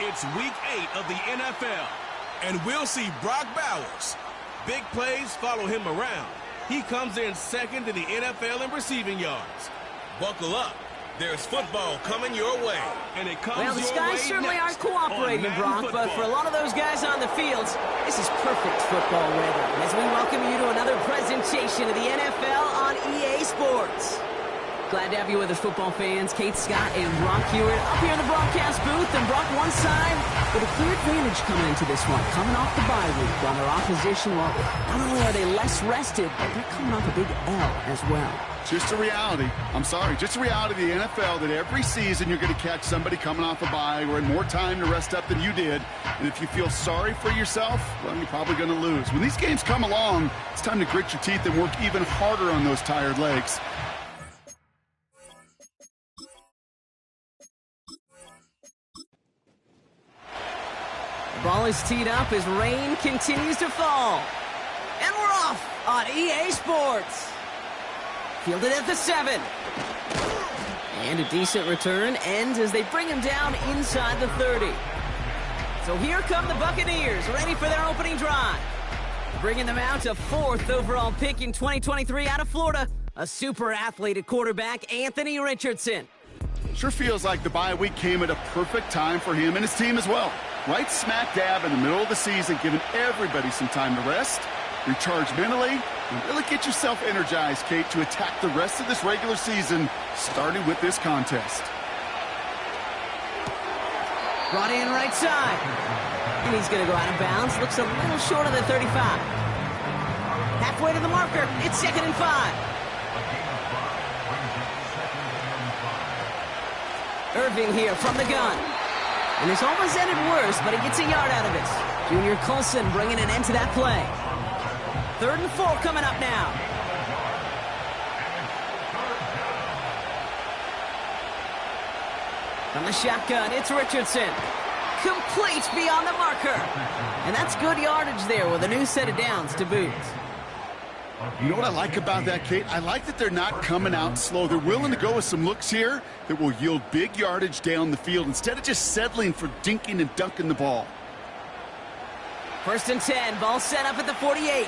It's Week 8 of the NFL, and we'll see Brock Bowers. Big plays follow him around. He comes in second in the NFL in receiving yards. Buckle up. There's football coming your way, and it comes well, the Skies certainly aren't cooperating, Brock, but for a lot of those guys on the fields, this is perfect football weather as we welcome you to another presentation of the NFL on EA Sports. Glad to have you with us, football fans. Kate Scott and Brock Hewitt up here in the broadcast booth, and Brock one side with a clear advantage coming into this one, coming off the bye week. While their opposition, well, not only are they less rested, but they're coming off a big L as well. Just a reality. I'm sorry, just a reality of the NFL that every season you're going to catch somebody coming off a bye or in more time to rest up than you did. And if you feel sorry for yourself, well, you're probably going to lose. When these games come along, it's time to grit your teeth and work even harder on those tired legs. The ball is teed up as rain continues to fall. And we're off on EA Sports. Fielded at the 7. And a decent return ends as they bring him down inside the 30. So here come the Buccaneers, ready for their opening drive. Bringing them out to 4th overall pick in 2023 out of Florida, a super athlete at quarterback, Anthony Richardson. Sure feels like the bye week came at a perfect time for him and his team as well. Right smack dab in the middle of the season, giving everybody some time to rest, recharge mentally, and really get yourself energized, Kate, to attack the rest of this regular season, starting with this contest. Brought in right side. And he's going to go out of bounds. Looks a little short of the 35. Halfway to the marker. It's 2nd and 5. Irving here from the gun. And this almost ended worse, but he gets a yard out of it. Junior Colson bringing an end to that play. 3rd and 4 coming up now. From the shotgun, it's Richardson. Complete beyond the marker. And that's good yardage there with a new set of downs to boot. You know what I like about that, Kate? I like that they're not coming out slow. They're willing to go with some looks here that will yield big yardage down the field instead of just settling for dinking and dunking the ball. 1st and 10, ball set up at the 48.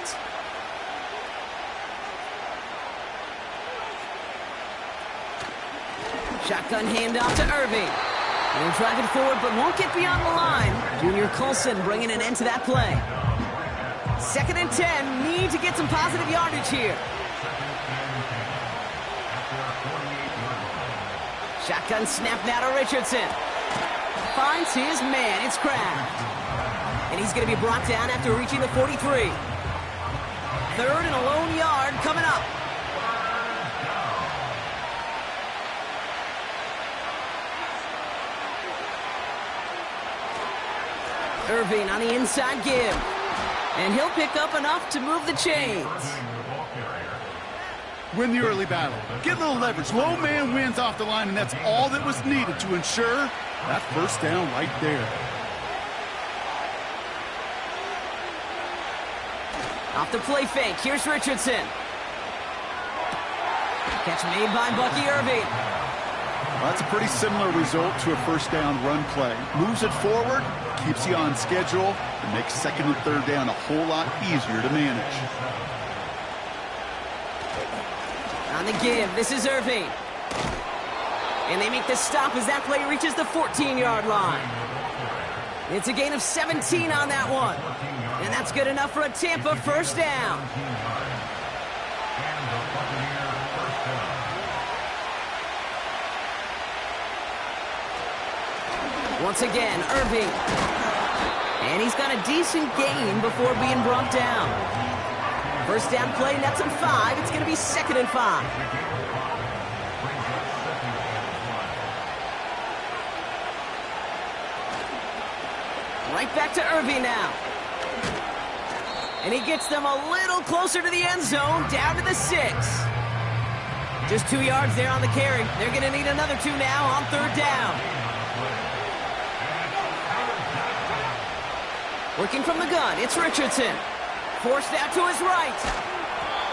Shotgun handoff to Irving. They're driving forward, but won't get beyond the line. Junior Colson bringing an end to that play. 2nd and 10, need to get some positive yardage here. Shotgun snap now to Richardson. Finds his man, it's Kraft. And he's going to be brought down after reaching the 43. 3rd and a lone yard coming up. Irving on the inside give. And he'll pick up enough to move the chains. Win the early battle. Get a little leverage. Low man wins off the line, and that's all that was needed to ensure that 1st down right there. Off the play fake. Here's Richardson. Catch made by Bucky Irving. Well, that's a pretty similar result to a 1st down run play. Moves it forward, keeps you on schedule, and makes 2nd and 3rd down a whole lot easier to manage. On the give, this is Irving. And they make the stop as that play reaches the 14-yard line. It's a gain of 17 on that one. And that's good enough for a Tampa 1st down. Once again, Irving. And he's got a decent gain before being brought down. 1st down play, nets him 5. It's going to be 2nd and 5. Right back to Irving now. And he gets them a little closer to the end zone, down to the 6. Just 2 yards there on the carry. They're going to need another 2 now on 3rd down. Working from the gun, it's Richardson. Forced out to his right.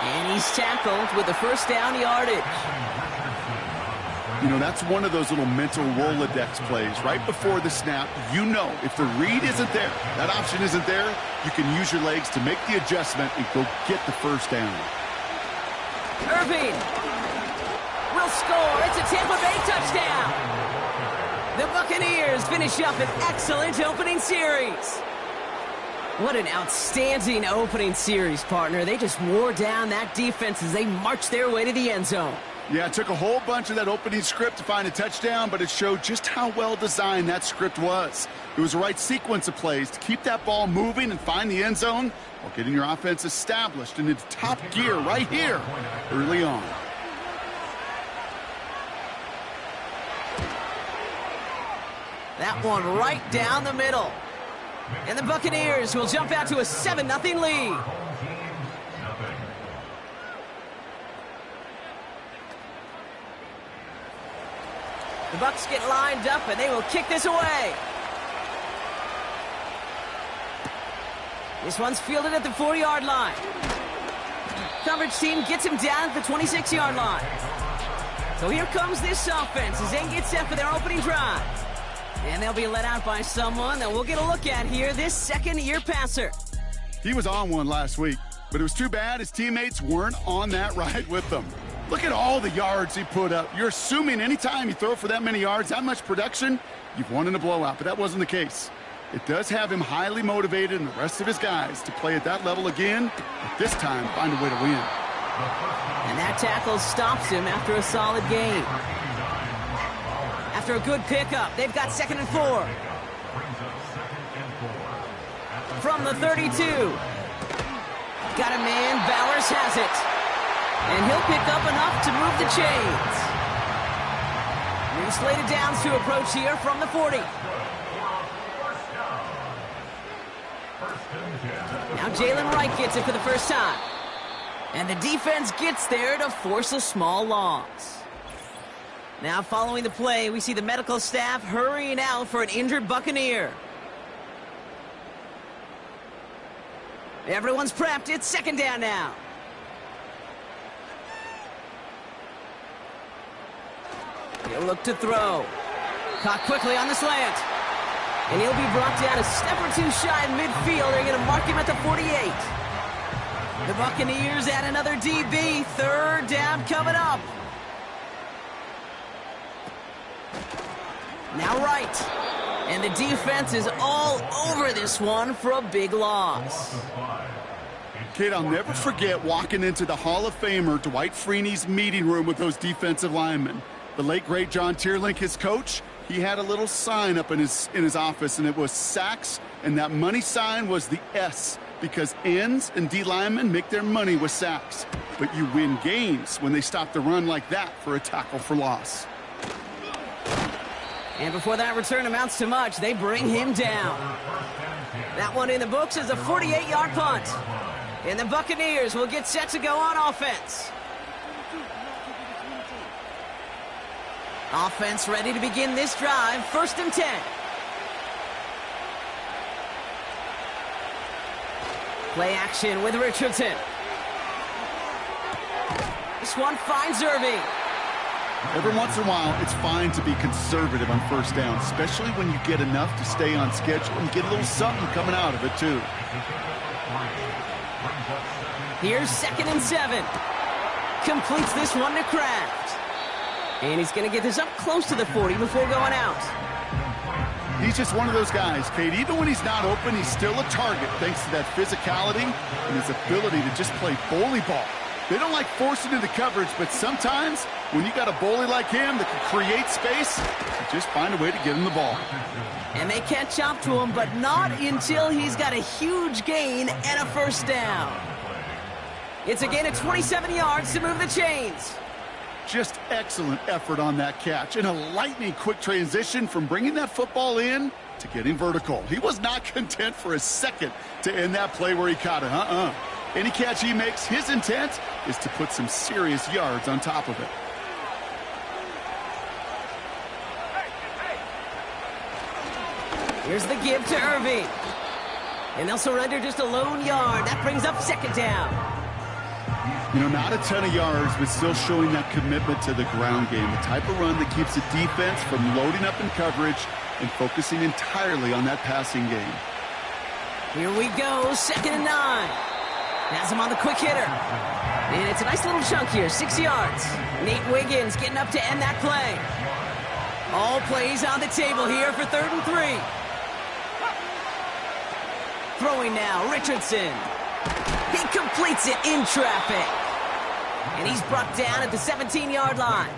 And he's tackled with the 1st down yardage. You know, that's one of those little mental Rolodex plays. Right before the snap, you know if the read isn't there, that option isn't there, you can use your legs to make the adjustment and go get the first down. Irving will score. It's a Tampa Bay touchdown. The Buccaneers finish up an excellent opening series. What an outstanding opening series, partner. They just wore down that defense as they marched their way to the end zone. Yeah, it took a whole bunch of that opening script to find a touchdown, but it showed just how well designed that script was. It was the right sequence of plays to keep that ball moving and find the end zone while getting your offense established and into top gear right here early on. That one right down the middle. And the Buccaneers will jump out to a 7-0 lead. The Bucs get lined up, and they will kick this away. This one's fielded at the 4-yard line. Coverage team gets him down at the 26-yard line. So here comes this offense as they get set for their opening drive. And they'll be let out by someone that we'll get a look at here, this second-year passer. He was on one last week, but it was too bad his teammates weren't on that ride with them. Look at all the yards he put up. You're assuming anytime you throw for that many yards, that much production, you've won in a blowout, but that wasn't the case. It does have him highly motivated and the rest of his guys to play at that level again, but this time find a way to win. And that tackle stops him after a solid gain. After a good pickup, they've got 2nd and 4. From the 32. Got a man, Bowers has it. And he'll pick up enough to move the chains. Re-slated downs to approach here from the 40. Now Jalen Wright gets it for the first time. And the defense gets there to force a small loss. Now following the play, we see the medical staff hurrying out for an injured Buccaneer. Everyone's prepped. It's 2nd down now. He'll look to throw. Caught quickly on the slant. And he'll be brought down a step or two shy in midfield. They're going to mark him at the 48. The Buccaneers add another DB. 3rd down coming up. Now Wright. And the defense is all over this one for a big loss. Kid, I'll never forget walking into the Hall of Famer Dwight Freeney's meeting room with those defensive linemen. The late, great John Tierlink, his coach, he had a little sign up in his office, and it was sacks, and that money sign was the S, because ends and D linemen make their money with sacks. But you win games when they stop the run like that for a tackle for loss. And before that return amounts to much, they bring him down. That one in the books is a 48-yard punt. And the Buccaneers will get set to go on offense. Offense ready to begin this drive. 1st and 10. Play action with Richardson. This one finds Irving. Every once in a while, it's fine to be conservative on 1st down, especially when you get enough to stay on schedule and get a little something coming out of it, too. Here's 2nd and 7. Completes this one to Kraft. And he's going to get this up close to the 40 before going out. He's just one of those guys, Kate. Even when he's not open, he's still a target thanks to that physicality and his ability to just play bully ball. They don't like forcing into coverage, but sometimes when you got a bully like him that can create space, you just find a way to get him the ball. And they catch up to him, but not until he's got a huge gain and a 1st down. It's a gain of 27 yards to move the chains. Just excellent effort on that catch and a lightning quick transition from bringing that football in to getting vertical. He was not content for a second to end that play where he caught it. Any catch he makes, his intent is to put some serious yards on top of it. Here's the give to Irving. And they'll surrender just a lone yard. That brings up 2nd down. You know, not a ton of yards, but still showing that commitment to the ground game. The type of run that keeps the defense from loading up in coverage and focusing entirely on that passing game. Here we go, 2nd and 9. Has him on the quick hitter. And it's a nice little chunk here, 6 yards. Nate Wiggins getting up to end that play. All plays on the table here for 3rd and 3. Throwing now, Richardson. He completes it in traffic. And he's brought down at the 17-yard line.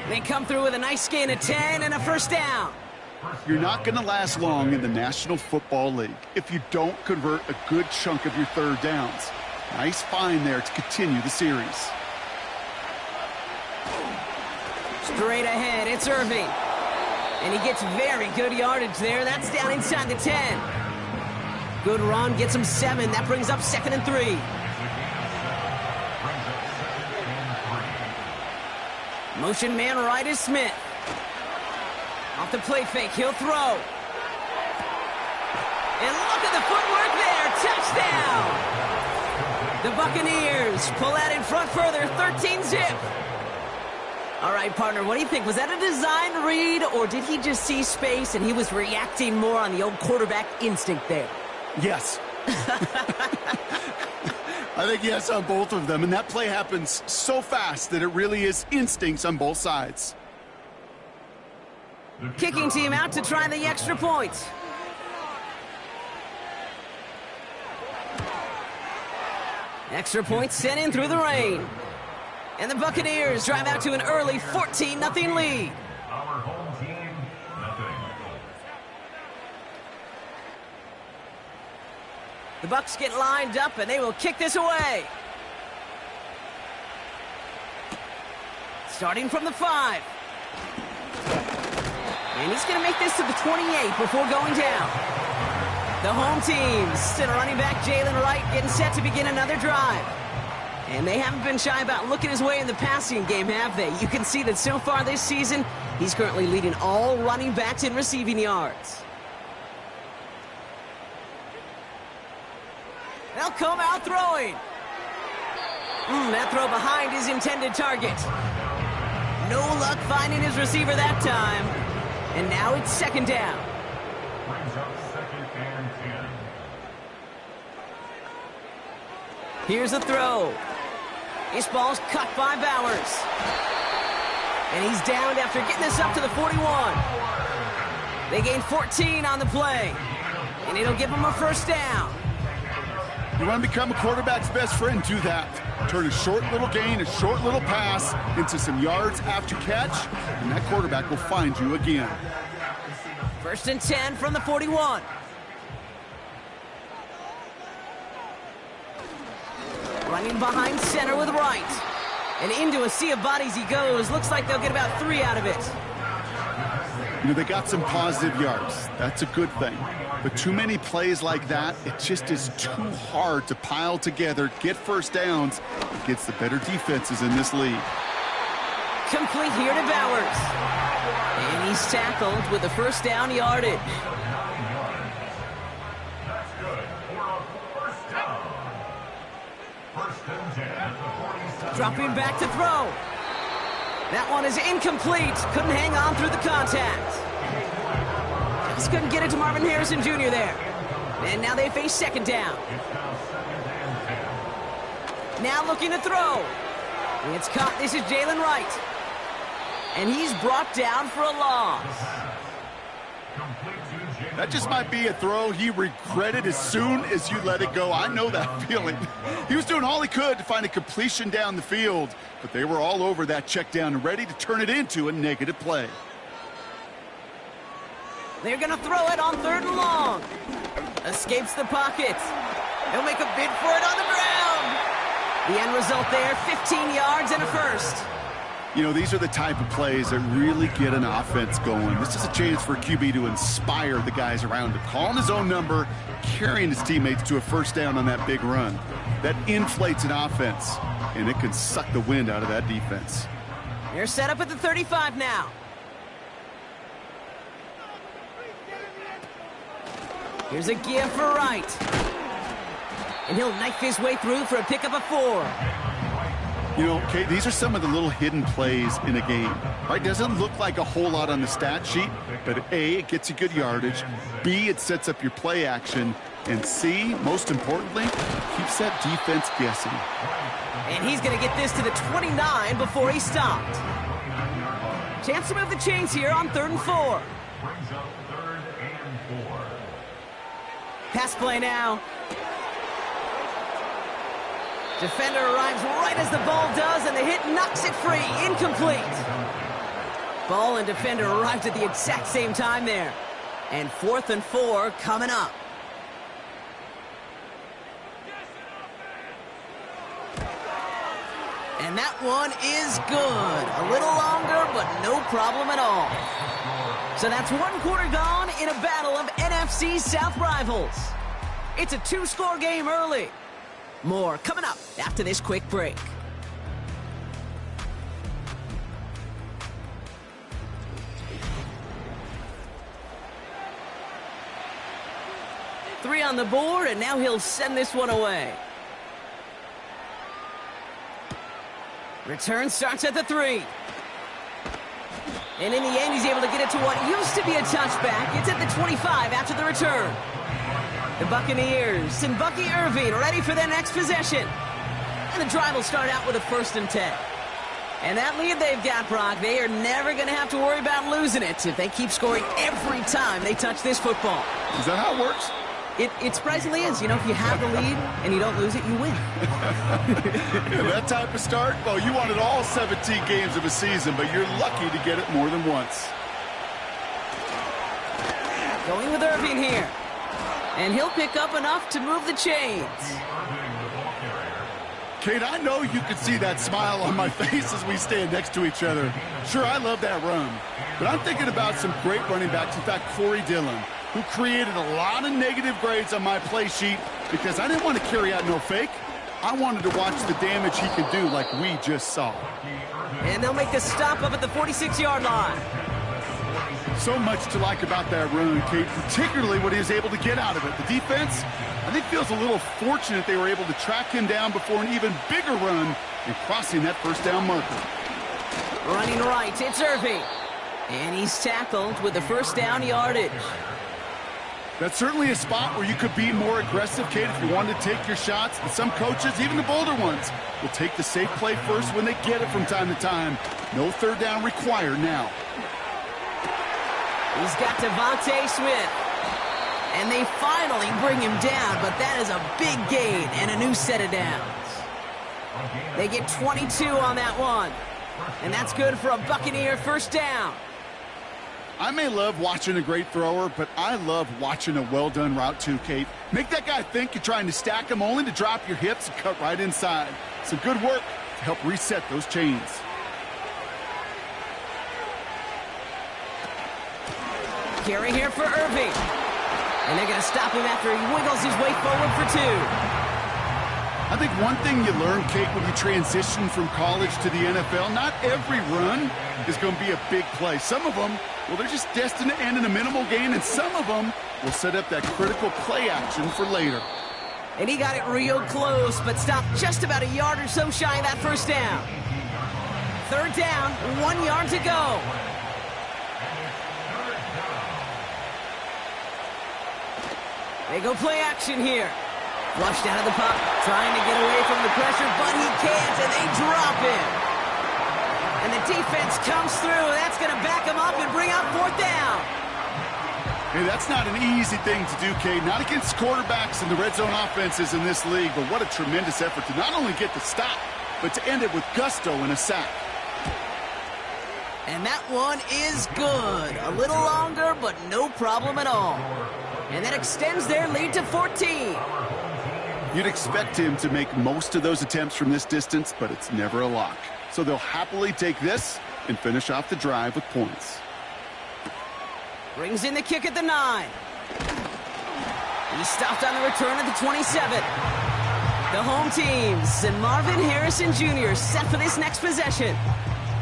They come through with a nice gain of 10 and a first down. You're not going to last long in the National Football League if you don't convert a good chunk of your 3rd downs. Nice find there to continue the series. Straight ahead, it's Irving. And he gets very good yardage there. That's down inside the 10. Good run, gets him 7. That brings up 2nd and 3. Motion man right is Smith. Off the play fake, he'll throw. And look at the footwork there, touchdown! The Buccaneers pull out in front further, 13-zip. All right, partner, what do you think? Was that a design read, or did he just see space and he was reacting more on the old quarterback instinct there? Yes. I think yes on both of them, and that play happens so fast that it really is instincts on both sides. Kicking team out to try the extra point. Extra point sent in through the rain. And the Buccaneers drive out to an early 14-0 lead. Our home team, nothing. The Bucs get lined up, and they will kick this away. Starting from the 5. And he's going to make this to the 28 before going down. The home team, still running back Jalen Wright, getting set to begin another drive. And they haven't been shy about looking his way in the passing game, have they? You can see that so far this season, he's currently leading all running backs in receiving yards. They'll come out throwing. That throw behind his intended target. No luck finding his receiver that time. And now it's 2nd down. Brings up 2nd and 10. Here's the throw. This ball's cut by Bowers. And he's downed after getting this up to the 41. They gain 14 on the play. And it'll give them a first down. You want to become a quarterback's best friend, do that. Turn a short little gain, a short little pass into some yards after catch, and that quarterback will find you again. 1st and 10 from the 41. Running behind center with Wright. And into a sea of bodies he goes. Looks like they'll get about 3 out of it. You know, they got some positive yards. That's a good thing. But too many plays like that, it just is too hard to pile together, get first downs against the better defenses in this league. Complete here to Bowers. And he's tackled with the first down yardage. That's good for a first down. 1st and 10 at the 47. Dropping back to throw. That one is incomplete. Couldn't hang on through the contact. Just couldn't get it to Marvin Harrison Jr. there. And now they face 2nd down. Now looking to throw. And it's caught. This is Jalen Wright. And he's brought down for a loss. That just might be a throw he regretted as soon as you let it go. I know that feeling. He was doing all he could to find a completion down the field, but they were all over that check down and ready to turn it into a negative play. They're going to throw it on 3rd and long. Escapes the pocket. He'll make a bid for it on the ground. The end result there, 15 yards and a first. You know, these are the type of plays that really get an offense going. This is a chance for QB to inspire the guys around him. Calling his own number, carrying his teammates to a first down on that big run. That inflates an offense, and it can suck the wind out of that defense. They're set up at the 35 now. Here's a give for Wright. And he'll knife his way through for a pickup of 4. You know, Kate, these are some of the little hidden plays in a game, right? Doesn't look like a whole lot on the stat sheet, but A, it gets you good yardage. B, it sets up your play action. And C, most importantly, keeps that defense guessing. And he's going to get this to the 29 before he stopped. Chance to move the chains here on 3rd and 4. Brings up 3rd and 4. Pass play now. Defender arrives right as the ball does, and the hit knocks it free. Incomplete. Ball and defender arrived at the exact same time there. And 4th and 4 coming up. And that one is good. A little longer, but no problem at all. So that's 1 quarter gone in a battle of NFC South rivals. It's a 2-score game early. More coming up after this quick break. Three on the board, and now he'll send this one away. Return starts at the 3. And in the end, he's able to get it to what used to be a touchback. It's at the 25 after the return. The Buccaneers and Bucky Irving ready for their next possession. And the drive will start out with a 1st and 10. And that lead they've got, Brock, they are never going to have to worry about losing it if they keep scoring every time they touch this football. Is that how it works? It surprisingly is. You know, if you have the lead and you don't lose it, you win. Yeah, that type of start, well, you wanted all 17 games of a season, but you're lucky to get it more than once. Going with Irving here. And he'll pick up enough to move the chains. Kate, I know you can see that smile on my face as we stand next to each other. Sure, I love that run. But I'm thinking about some great running backs. In fact, Corey Dillon, who created a lot of negative grades on my play sheet because I didn't want to carry out no fake. I wanted to watch the damage he could do like we just saw. And they'll make the stop up at the 46-yard line. So much to like about that run, Kate, particularly what he was able to get out of it. The defense, I think, feels a little fortunate they were able to track him down before an even bigger run and crossing that 1st down marker. Running right, it's Irving. And he's tackled with the 1st down yardage. That's certainly a spot where you could be more aggressive, Kate, if you wanted to take your shots. But some coaches, even the bolder ones, will take the safe play first when they get it from time to time. No 3rd down required now. He's got Devontae Smith. And they finally bring him down, but that is a big gain and a new set of downs. They get 22 on that one. And that's good for a Buccaneer 1st down. I may love watching a great thrower, but I love watching a well-done route too, Kate. Make that guy think you're trying to stack him only to drop your hips and cut right inside. Some good work to help reset those chains. Carry here for Irving. And they're going to stop him after he wiggles his way forward for 2. I think one thing you learn, Kate, when you transition from college to the NFL, not every run is going to be a big play. Some of them, well, they're just destined to end in a minimal gain, and some of them will set up that critical play action for later. And he got it real close, but stopped just about a yard or so shy of that 1st down. 3rd down, 1 yard to go. They go play action here. Flushed out of the pocket, trying to get away from the pressure, but he can't, and they drop him. And the defense comes through. That's going to back him up and bring up 4th down. Hey, that's not an easy thing to do, Kate. Not against quarterbacks and the red zone offenses in this league, but what a tremendous effort to not only get the stop, but to end it with gusto and a sack. And that one is good. A little longer, but no problem at all. And that extends their lead to 14. You'd expect him to make most of those attempts from this distance, but it's never a lock. So they'll happily take this and finish off the drive with points. Brings in the kick at the 9. He stopped on the return at the 27. The home teams and Marvin Harrison Jr. set for this next possession.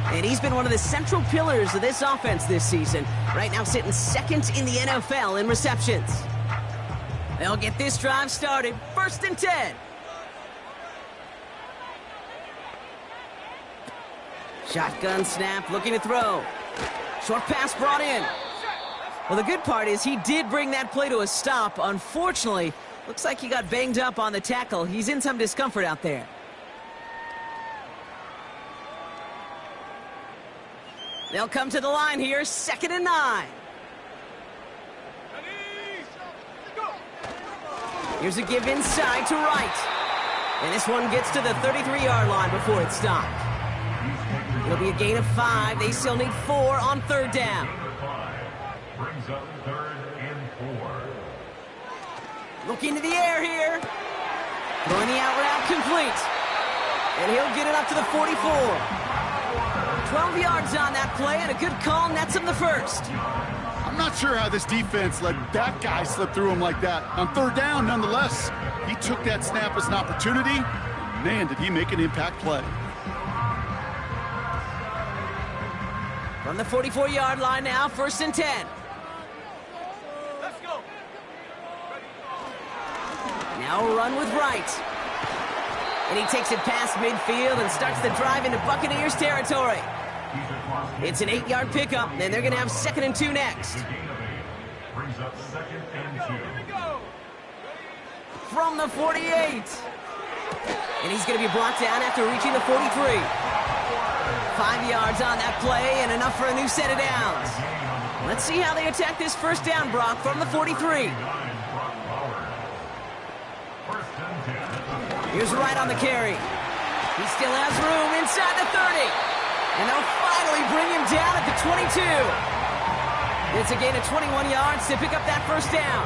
And he's been one of the central pillars of this offense this season. Right now sitting 2nd in the NFL in receptions. They'll get this drive started. 1st and 10. Shotgun snap, looking to throw. Short pass brought in. Well, the good part is he did bring that play to a stop. Unfortunately, looks like he got banged up on the tackle. He's in some discomfort out there. They'll come to the line here, 2nd and 9. Here's a give inside to right. And this one gets to the 33-yard line before it's stopped. It'll be a gain of 5. They still need 4 on 3rd down. Brings up 3rd and 4. Looking to the air here. Throwing the out route complete. And he'll get it up to the 44. 12 yards on that play, and a good call nets him the 1st. I'm not sure how this defense let that guy slip through him like that. On 3rd down, nonetheless, he took that snap as an opportunity. Man, did he make an impact play. From the 44-yard line now, 1st and 10. Let's go. Now a run with Wright. And he takes it past midfield and starts the drive into Buccaneers territory. It's an 8-yard pickup, and they're going to have 2nd and 2 next. Brings up 2nd and 2. From the 48. And he's going to be brought down after reaching the 43. 5 yards on that play and enough for a new set of downs. Let's see how they attack this 1st down, Brock, from the 43. Here's Wright on the carry. He still has room inside the 30. And they'll finally bring him down at the 22. It's a gain of 21 yards to pick up that 1st down.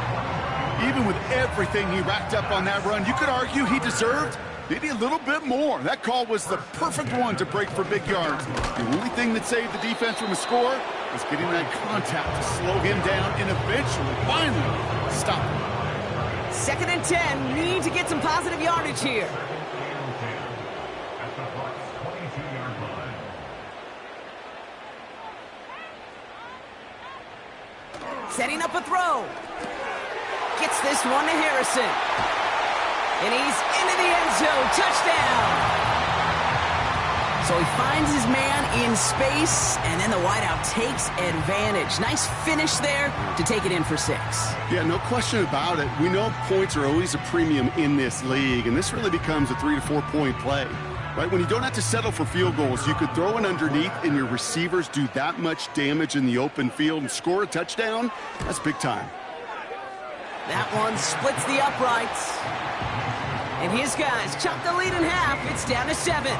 Even with everything he racked up on that run, you could argue he deserved maybe a little bit more. That call was the perfect one to break for big yards. The only thing that saved the defense from a score was getting that contact to slow him down and eventually, finally, stop him. 2nd and 10, need to get some positive yardage here. At the Bucs' 22-yard line. Setting up a throw. Gets this one to Harrison. And he's into the end zone. Touchdown. So he finds his man in space, and then the wideout takes advantage. Nice finish there to take it in for 6. Yeah, no question about it. We know points are always a premium in this league, and this really becomes a 3 to 4 point play. Right, when you don't have to settle for field goals, you could throw it underneath and your receivers do that much damage in the open field and score a touchdown. That's big time. That one splits the uprights. And his guys chop the lead in half. It's down to 7.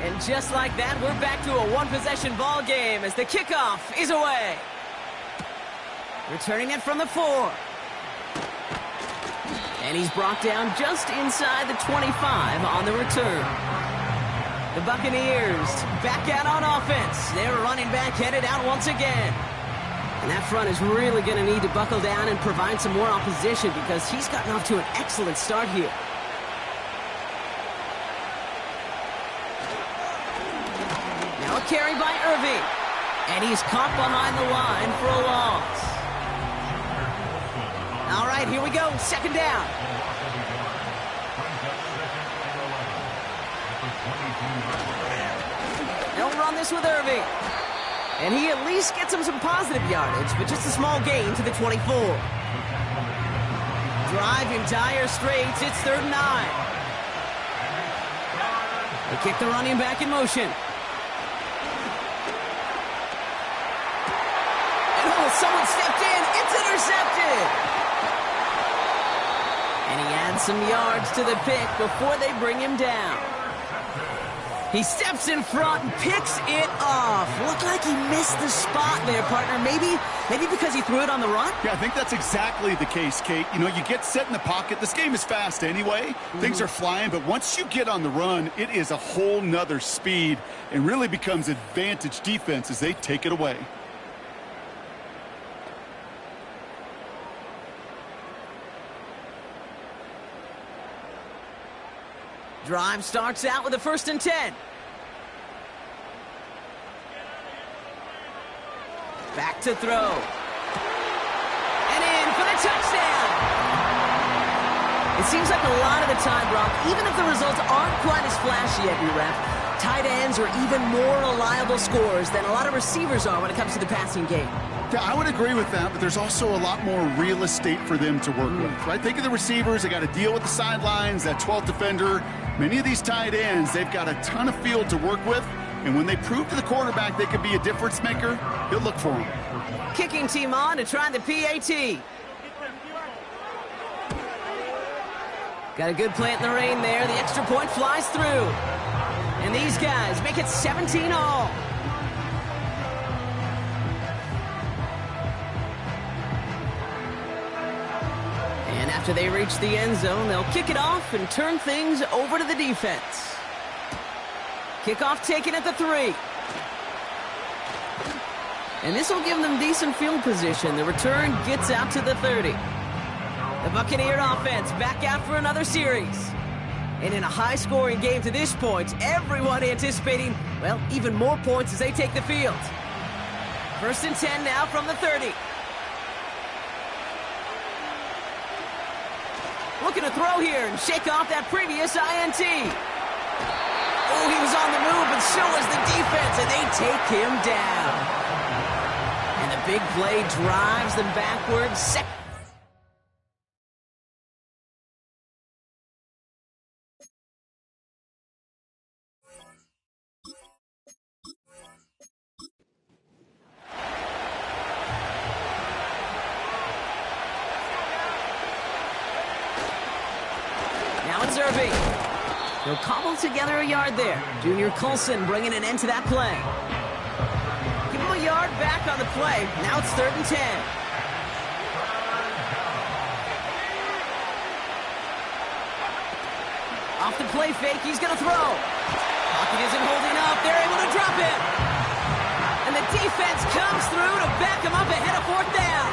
And just like that, we're back to a one-possession ball game as the kickoff is away. Returning it from the 4. And he's brought down just inside the 25 on the return. The Buccaneers back out on offense. Their running back headed out once again. And that front is really going to need to buckle down and provide some more opposition because he's gotten off to an excellent start here. Now a carry by Irving. And he's caught behind the line for a loss. All right, here we go. 2nd down. They'll run this with Irving. And he at least gets him some positive yardage, but just a small gain to the 24. Drive in dire straits. It's 3rd and 9. They kick the running back in motion. And oh, someone stepped in. It's intercepted. And he adds some yards to the pick before they bring him down. He steps in front and picks it off. Looked like he missed the spot there, partner. Maybe because he threw it on the run? Yeah, I think that's exactly the case, Kate. You know, you get set in the pocket. This game is fast anyway. Things are flying, but once you get on the run, it is a whole nother speed and really becomes advantage defense as they take it away. Drive starts out with a 1st and 10. Back to throw. And in for the touchdown. It seems like a lot of the time, Brock, even if the results aren't quite as flashy every rep, tight ends are even more reliable scorers than a lot of receivers are when it comes to the passing game. Yeah, I would agree with that, but there's also a lot more real estate for them to work with, right? Think of the receivers. They got to deal with the sidelines, that 12th defender. Many of these tight ends, they've got a ton of field to work with, and when they prove to the quarterback they could be a difference maker, he'll look for them. Kicking team on to try the PAT. Got a good plant in the rain there. The extra point flies through. And these guys make it 17 all. And after they reach the end zone, they'll kick it off and turn things over to the defense. Kickoff taken at the 3. And this will give them decent field position. The return gets out to the 30. The Buccaneer offense back out for another series. And in a high-scoring game to this point, everyone anticipating, well, even more points as they take the field. 1st and 10 now from the 30. Looking to throw here and shake off that previous INT. Oh, he was on the move, and so was the defense, and they take him down. And the big play drives them backwards. Now it's Irving. He'll cobble together a yard there. Junior Colson bringing an end to that play. Give him a yard back on the play. Now it's 3rd and 10. Off the play fake, he's going to throw. Pocket isn't holding up. They're able to drop it. And the defense comes through to back him up ahead of 4th down.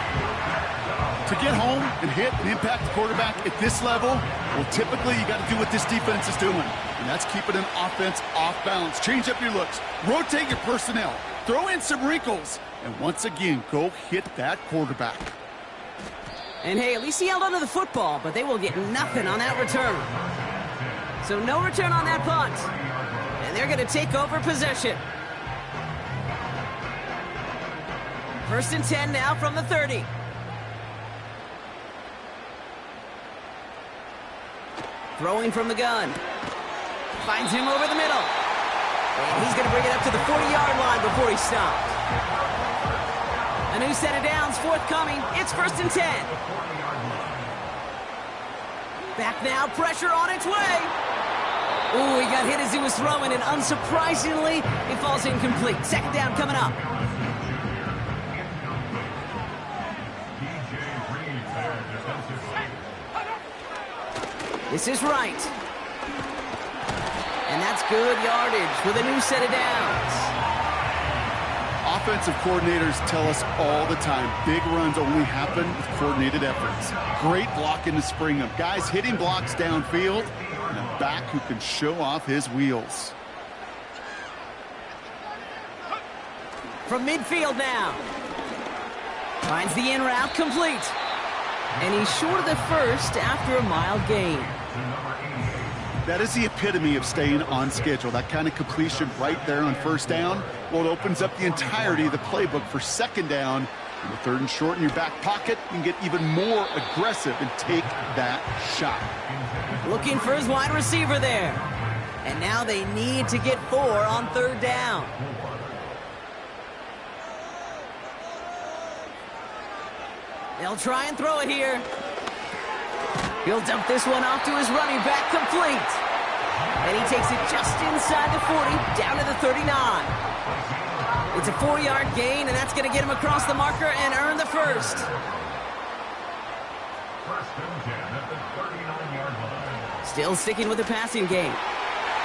To get home and hit and impact the quarterback at this level, well, typically you got to do what this defense is doing, and that's keeping an offense off balance. Change up your looks, rotate your personnel, throw in some wrinkles, and once again, go hit that quarterback. And hey, at least he held onto the football, but they will get nothing on that return. So no return on that punt, and they're going to take over possession. 1st and 10 now from the 30. Throwing from the gun. Finds him over the middle. And he's going to bring it up to the 40-yard line before he stopped. A new set of downs forthcoming. It's 1st and 10. Back now, pressure on its way. Ooh, he got hit as he was throwing, and unsurprisingly, it falls incomplete. 2nd down coming up. This is right. And that's good yardage with a new set of downs. Offensive coordinators tell us all the time, big runs only happen with coordinated efforts. Great blocking to spring them. Guys hitting blocks downfield, and a back who can show off his wheels. From midfield now. Finds the in route complete. And he's short of the first after a mild gain. That is the epitome of staying on schedule. That kind of completion right there on 1st down. Well, it opens up the entirety of the playbook for 2nd down. And the 3rd and short in your back pocket, you can get even more aggressive and take that shot. Looking for his wide receiver there. And now they need to get 4 on 3rd down. They'll try and throw it here. He'll dump this one off to his running back, complete. And he takes it just inside the 40, down to the 39. It's a 4-yard gain, and that's going to get him across the marker and earn the first. 1st and 10 at the 39-yard line. Still sticking with the passing game.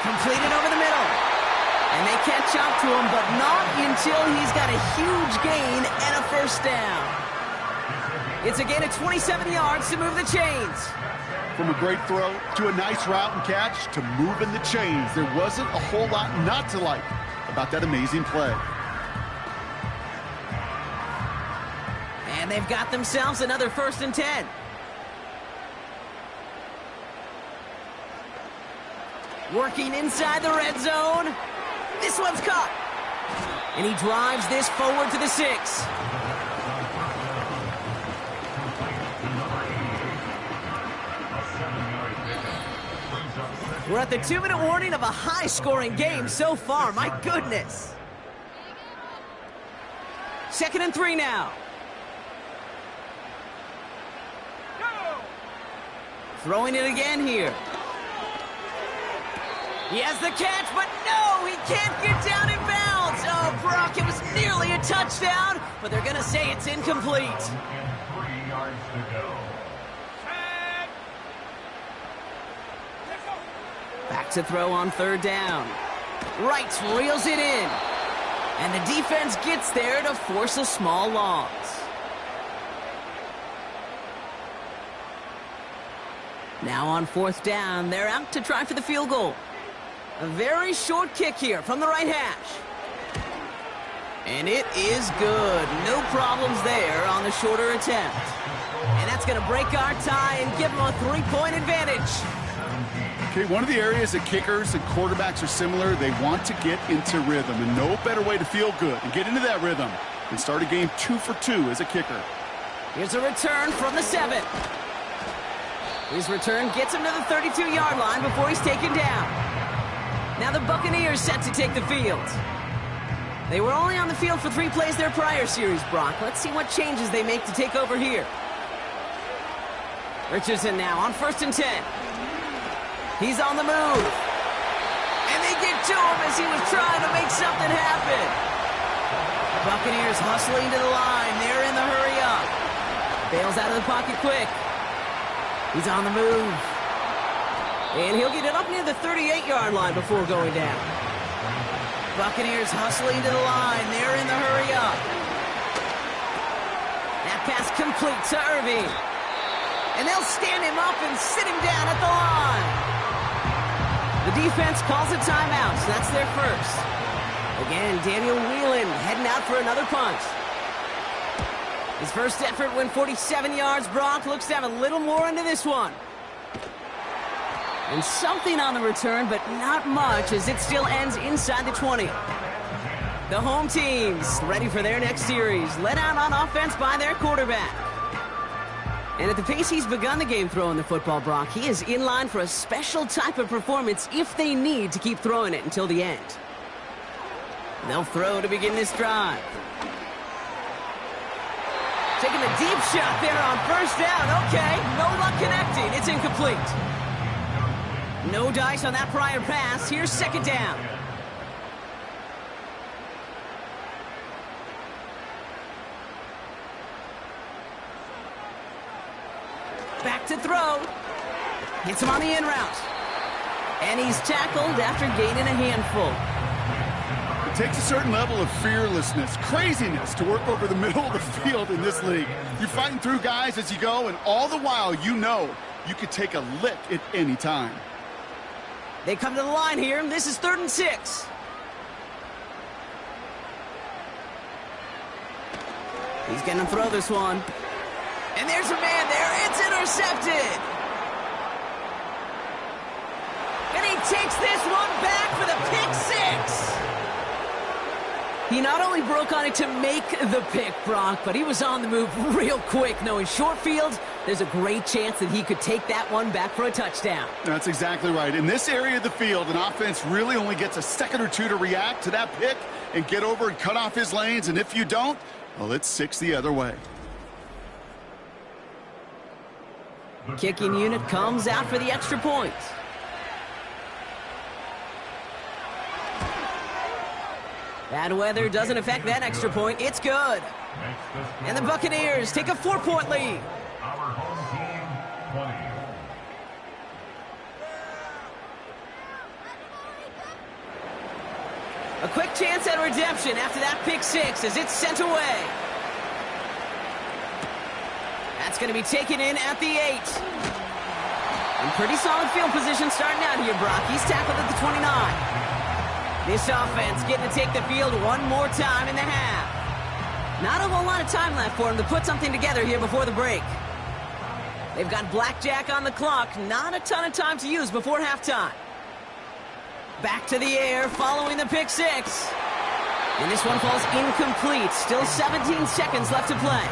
Completed over the middle. And they catch up to him, but not until he's got a huge gain and a 1st down. It's a gain of 27 yards to move the chains. From a great throw to a nice route and catch to moving the chains, there wasn't a whole lot not to like about that amazing play. And they've got themselves another 1st and 10. Working inside the red zone. This one's caught. And he drives this forward to the 6. We're at the 2-minute warning of a high-scoring game so far. My goodness. 2nd and 3 now. Throwing it again here. He has the catch, but no, he can't get down in bounds. Oh, Brock, it was nearly a touchdown, but they're going to say it's incomplete. And 3 yards to go. Back to throw on 3rd down. Wright reels it in. And the defense gets there to force a small loss. Now on 4th down, they're out to try for the field goal. A very short kick here from the right hash. And it is good. No problems there on the shorter attempt. And that's going to break our tie and give them a 3-point advantage. Okay, one of the areas that kickers and quarterbacks are similar, they want to get into rhythm, and no better way to feel good and get into that rhythm than start a game 2 for 2 as a kicker. Here's a return from the 7. His return gets him to the 32-yard line before he's taken down. Now the Buccaneers set to take the field. They were only on the field for 3 plays their prior series, Brock. Let's see what changes they make to take over here. Richardson now on 1st and 10. He's on the move. And they get to him as he was trying to make something happen. Buccaneers hustling to the line. They're in the hurry up. Bails out of the pocket quick. He's on the move. And he'll get it up near the 38-yard line before going down. Buccaneers hustling to the line. They're in the hurry up. That pass complete to Irving. And they'll stand him up and sit him down at the line. The defense calls a timeout, so that's their first. Again, Daniel Whelan heading out for another punt. His first effort went 47 yards. Brock looks to have a little more into this one. And something on the return, but not much, as it still ends inside the 20. The home teams ready for their next series, led out on offense by their quarterback. And at the pace he's begun the game throwing the football, Brock, he is in line for a special type of performance if they need to keep throwing it until the end. They'll throw to begin this drive. Taking a deep shot there on 1st down. Okay, no luck connecting. It's incomplete. No dice on that prior pass. Here's 2nd down. Back to throw. Hits him on the in route. And he's tackled after gaining a handful. It takes a certain level of fearlessness, craziness to work over the middle of the field in this league. You're fighting through guys as you go, and all the while you know you could take a lick at any time. They come to the line here, and this is 3rd and 6. He's going to throw this one. And there's a man there. It's intercepted. And he takes this one back for the pick 6. He not only broke on it to make the pick, Brock, but he was on the move real quick, knowing short field, there's a great chance that he could take that one back for a touchdown. That's exactly right. In this area of the field, an offense really only gets a second or two to react to that pick and get over and cut off his lanes, and if you don't, well, it's 6 the other way. Kicking unit comes out for the extra point. Bad weather doesn't affect that extra point. It's good. And the Buccaneers take a 4-point lead. Our home team, 20. A quick chance at redemption after that pick 6 as it's sent away. That's going to be taken in at the 8. And pretty solid field position starting out here, Brock. He's tackled at the 29. This offense getting to take the field one more time in the half. Not a whole lot of time left for him to put something together here before the break. They've got blackjack on the clock. Not a ton of time to use before halftime. Back to the air following the pick six. And this one falls incomplete. Still 17 seconds left to play.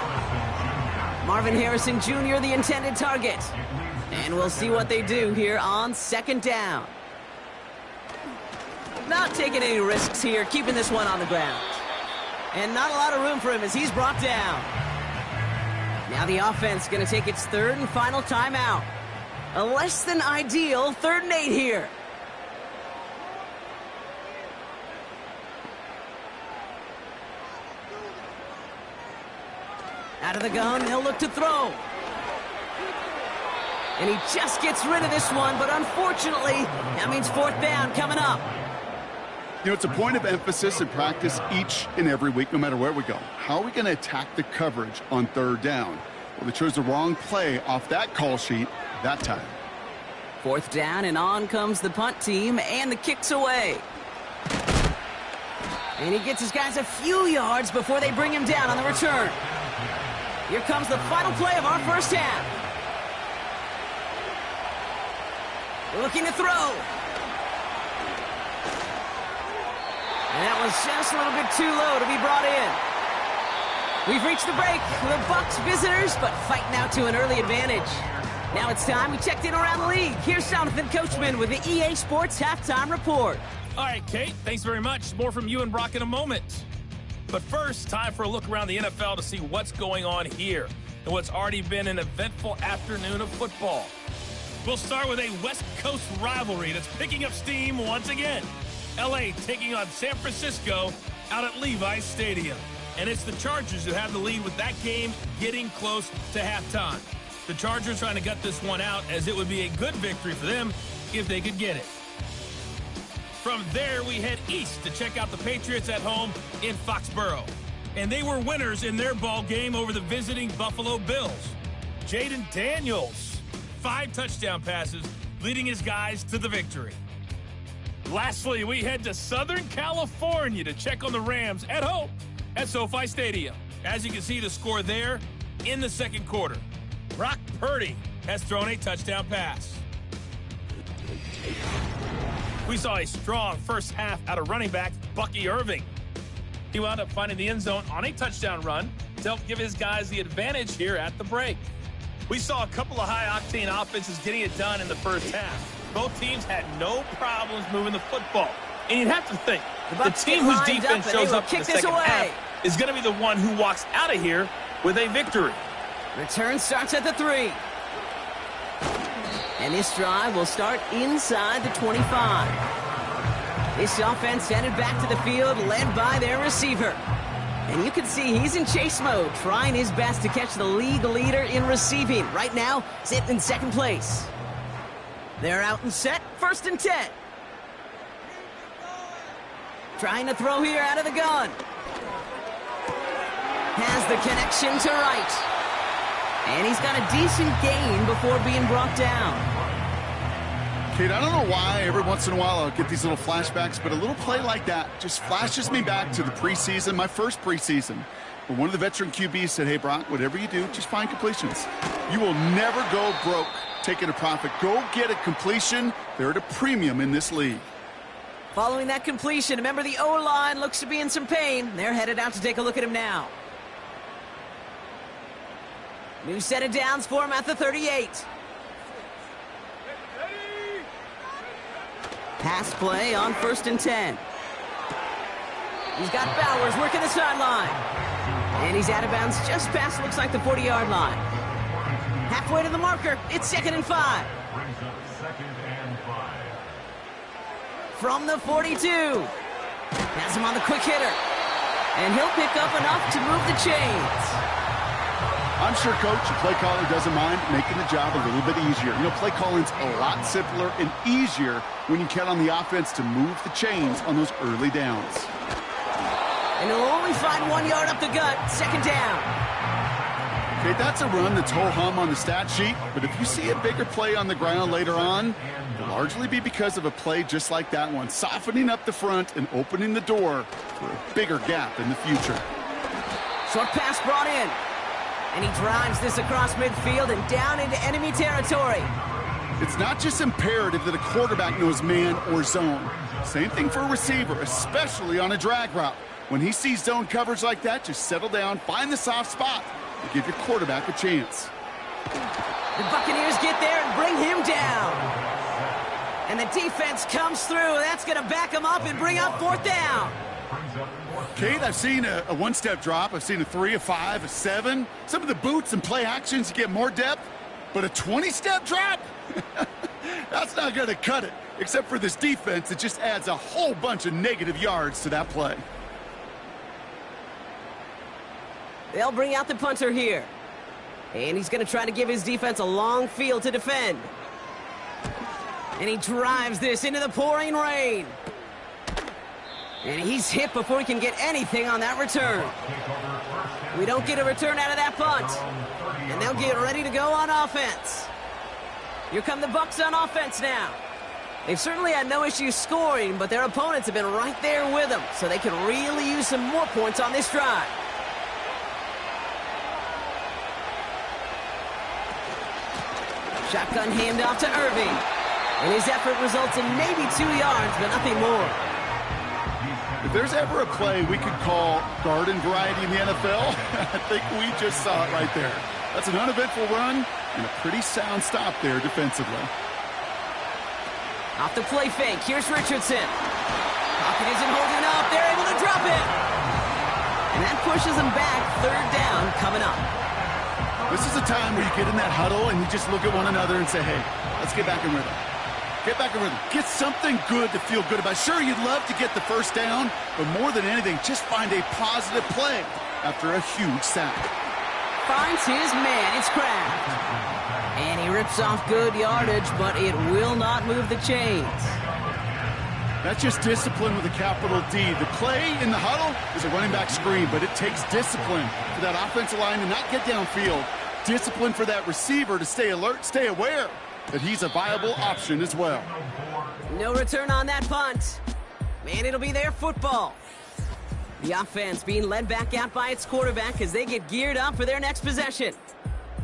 Marvin Harrison Jr., the intended target. And we'll see what they do here on second down. Not taking any risks here, keeping this one on the ground. And not a lot of room for him as he's brought down. Now the offense going to take its third and final timeout. A less than ideal 3rd and 8 here. Out of the gun, he'll look to throw. And he just gets rid of this one, but unfortunately, that means 4th down coming up. You know, it's a point of emphasis in practice each and every week, no matter where we go. How are we going to attack the coverage on 3rd down? Well, they chose the wrong play off that call sheet that time. 4th down, and on comes the punt team, and the kick's away. And he gets his guys a few yards before they bring him down on the return. Here comes the final play of our first half. Looking to throw. And that was just a little bit too low to be brought in. We've reached the break. The Bucs visitors, but fighting out to an early advantage. Now it's time we checked in around the league. Here's Jonathan Coachman with the EA Sports Halftime Report. All right, Kate, thanks very much. More from you and Brock in a moment. But first, time for a look around the NFL to see what's going on here and what's already been an eventful afternoon of football. We'll start with a West Coast rivalry that's picking up steam once again. LA taking on San Francisco out at Levi's Stadium. And it's the Chargers who have the lead with that game getting close to halftime. The Chargers trying to gut this one out as it would be a good victory for them if they could get it. From there, we head east to check out the Patriots at home in Foxborough. And they were winners in their ball game over the visiting Buffalo Bills. Jaden Daniels, 5 touchdown passes, leading his guys to the victory. Lastly, we head to Southern California to check on the Rams at home at SoFi Stadium. As you can see, the score there in the second quarter. Brock Purdy has thrown a touchdown pass. We saw a strong first half out of running back Bucky Irving. He wound up finding the end zone on a touchdown run to help give his guys the advantage here at the break. We saw a couple of high-octane offenses getting it done in the first half. Both teams had no problems moving the football. And you'd have to think, the team whose defense shows up in the second half is going to be the one who walks out of here with a victory. Return starts at the 3. And this drive will start inside the 25. This offense headed back to the field, led by their receiver. And you can see he's in chase mode, trying his best to catch the league leader in receiving. Right now, sitting in second place. They're out and set, 1st and 10. Trying to throw here out of the gun. Has the connection to right. And he's got a decent gain before being brought down. Kate, I don't know why every once in a while I'll get these little flashbacks, but a little play like that just flashes me back to the preseason, my first preseason. But one of the veteran QBs said, hey, Brock, whatever you do, just find completions. You will never go broke taking a profit. Go get a completion. They're at a premium in this league. Following that completion, remember the O-line looks to be in some pain. They're headed out to take a look at him now. New set of downs for him at the 38. Pass play on 1st and 10. He's got Bowers working the sideline. And he's out of bounds just past, looks like, the 40-yard line. Halfway to the marker, it's 2nd and 5. From the 42. Has him on the quick hitter. And he'll pick up enough to move the chains. I'm sure, Coach, the play caller doesn't mind making the job a little bit easier. You know, play calling's a lot simpler and easier when you count on the offense to move the chains on those early downs. And he'll only find 1 yard up the gut, 2nd down. Okay, that's a run that's ho-hum on the stat sheet, but if you see a bigger play on the ground later on, it'll largely be because of a play just like that one, softening up the front and opening the door for a bigger gap in the future. Short pass brought in. And he drives this across midfield and down into enemy territory. It's not just imperative that a quarterback knows man or zone. Same thing for a receiver, especially on a drag route. When he sees zone coverage like that, just settle down, find the soft spot, and give your quarterback a chance. The Buccaneers get there and bring him down. And the defense comes through. That's going to back him up and bring up 4th down. Kate, I've seen a one-step drop. I've seen a 3, a 5, a 7. Some of the boots and play actions get more depth. But a 20-step drop? That's not going to cut it. Except for this defense, it just adds a whole bunch of negative yards to that play. They'll bring out the punter here. And he's going to try to give his defense a long field to defend. And he drives this into the pouring rain. And he's hit before he can get anything on that return. We don't get a return out of that punt. And they'll get ready to go on offense. Here come the Bucs on offense now. They've certainly had no issue scoring, but their opponents have been right there with them, so they can really use some more points on this drive. Shotgun handoff to Irving. And his effort results in maybe 2 yards, but nothing more. If there's ever a play we could call garden variety in the NFL, I think we just saw it right there. That's an uneventful run and a pretty sound stop there defensively. Off the play fake, here's Richardson. Pocket isn't holding up, they're able to drop it. And that pushes them back, 3rd down coming up. This is a time where you get in that huddle and you just look at one another and say, hey, let's get back in rhythm. Get back in rhythm. Get something good to feel good about. Sure, you'd love to get the 1st down, but more than anything, just find a positive play after a huge sack. Finds his man, it's Kraft. And he rips off good yardage, but it will not move the chains. That's just discipline with a capital D. The play in the huddle is a running back screen, but it takes discipline for that offensive line to not get downfield. Discipline for that receiver to stay alert, stay aware that he's a viable option as well. No return on that punt. Man, it'll be their football. The offense being led back out by its quarterback as they get geared up for their next possession.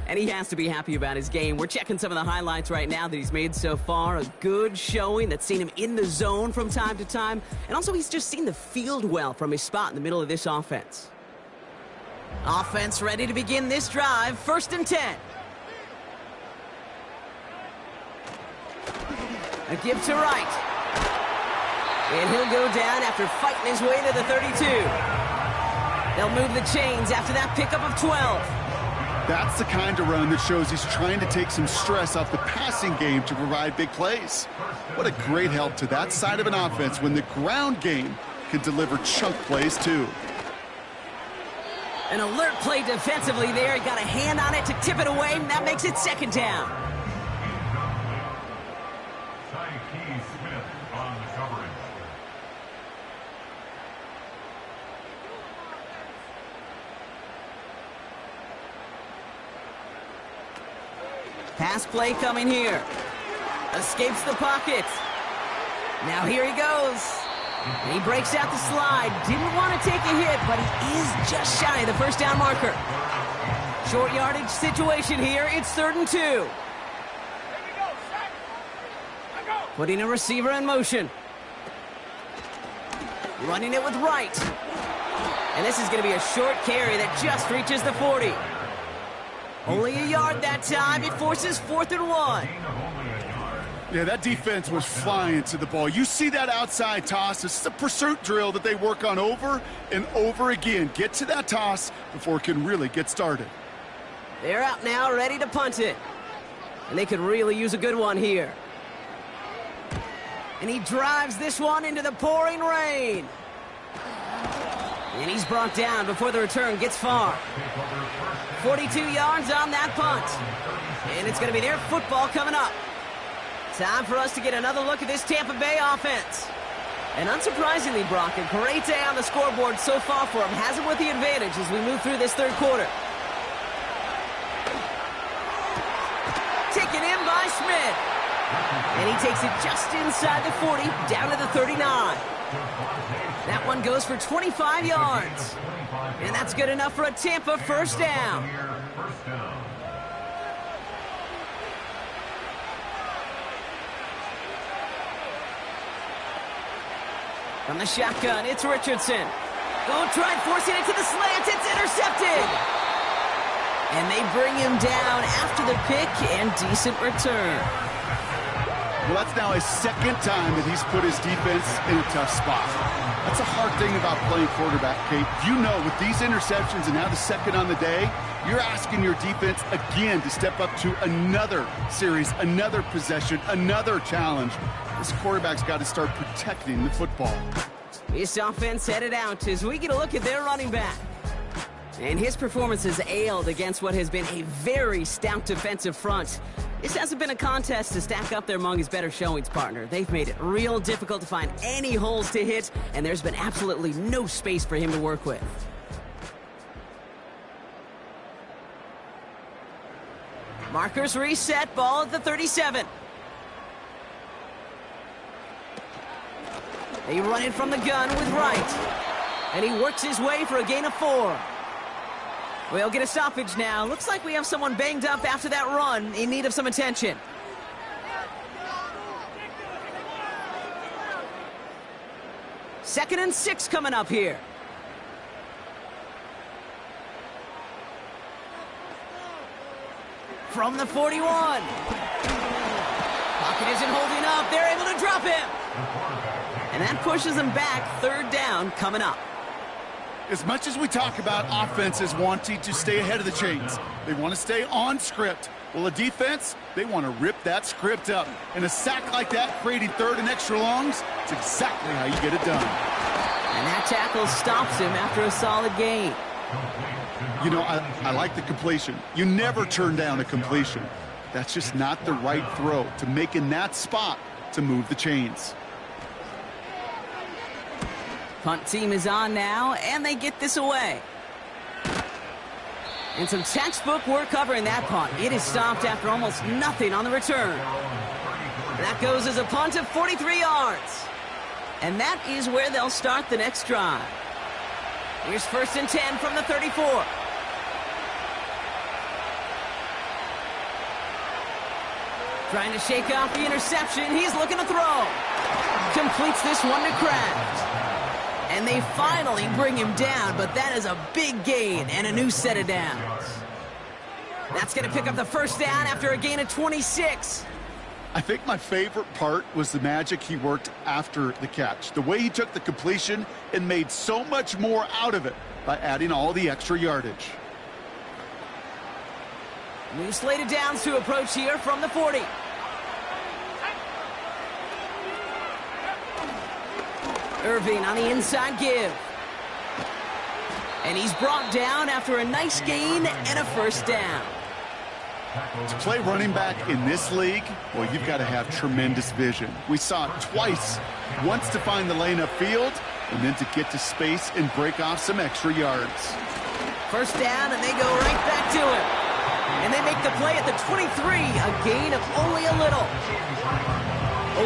And he has to be happy about his game. We're checking some of the highlights right now that he's made so far. A good showing that's seen him in the zone from time to time. And also he's just seen the field well from his spot in the middle of this offense. Offense ready to begin this drive. 1st and 10. A give to Wright. And he'll go down after fighting his way to the 32. They'll move the chains after that pickup of 12. That's the kind of run that shows he's trying to take some stress off the passing game to provide big plays. What a great help to that side of an offense when the ground game can deliver chunk plays too. An alert play defensively there. He got a hand on it to tip it away, and that makes it 2nd down. Pass play coming here. Escapes the pocket. Now here he goes. And he breaks out the slide. Didn't want to take a hit, but he is just shy of the 1st down marker. Short yardage situation here. It's 3rd and 2. Putting a receiver in motion. Running it with Wright. And this is going to be a short carry that just reaches the 40. Only a yard that time. It forces 4th and 1. Yeah, that defense was flying to the ball. You see that outside toss. This is a pursuit drill that they work on over and over again. Get to that toss before it can really get started. They're out now, ready to punt it. And they could really use a good one here. And he drives this one into the pouring rain. And he's brought down before the return gets far. 42 yards on that punt. And it's going to be their football coming up. Time for us to get another look at this Tampa Bay offense. And unsurprisingly, Brock, a great day on the scoreboard so far for him. Has him with the advantage as we move through this 3rd quarter. Taken in by Smith. And he takes it just inside the 40, down to the 39. That one goes for 25 yards. And that's good enough for a Tampa first down. From the shotgun, it's Richardson. Go try forcing it to the slant. It's intercepted. And they bring him down after the pick and decent return. Well, that's now his second time that he's put his defense in a tough spot. That's a hard thing about playing quarterback, Kate. You know, with these interceptions and now the second on the day, you're asking your defense again to step up to another series, another possession, another challenge. This quarterback's got to start protecting the football. This offense headed out as we get a look at their running back. And his performance has ailed against what has been a very stout defensive front. This hasn't been a contest to stack up there among his better showings, partner. They've made it real difficult to find any holes to hit, and there's been absolutely no space for him to work with. Markers reset, ball at the 37. They run it from the gun with Wright. And he works his way for a gain of 4. We'll get a stoppage now. Looks like we have someone banged up after that run in need of some attention. Second and 6 coming up here. From the 41. Pocket isn't holding up. They're able to drop him. And that pushes them back. Third down coming up. As much as we talk about offenses wanting to stay ahead of the chains, they want to stay on script. Well, a defense, they want to rip that script up. And a sack like that, creating third and extra longs, it's exactly how you get it done. And that tackle stops him after a solid gain. You know, I like the completion. You never turn down a completion. That's just not the right throw to make in that spot to move the chains. Punt team is on now, and they get this away. And some textbook work covering that punt. It is stopped after almost nothing on the return. That goes as a punt of 43 yards. And that is where they'll start the next drive. Here's first and 10 from the 34. Trying to shake off the interception. He's looking to throw. Completes this one to Kraft. And they finally bring him down, but that is a big gain and a new set of downs. That's going to pick up the first down after a gain of 26. I think my favorite part was the magic he worked after the catch. The way he took the completion and made so much more out of it by adding all the extra yardage. New slated downs to approach here from the 40. Irving on the inside give. And he's brought down after a nice gain and a first down. To play running back in this league, well, you've got to have tremendous vision. We saw it twice. Once to find the lane upfield, and then to get to space and break off some extra yards. First down, and they go right back to him. And they make the play at the 23, a gain of only a little.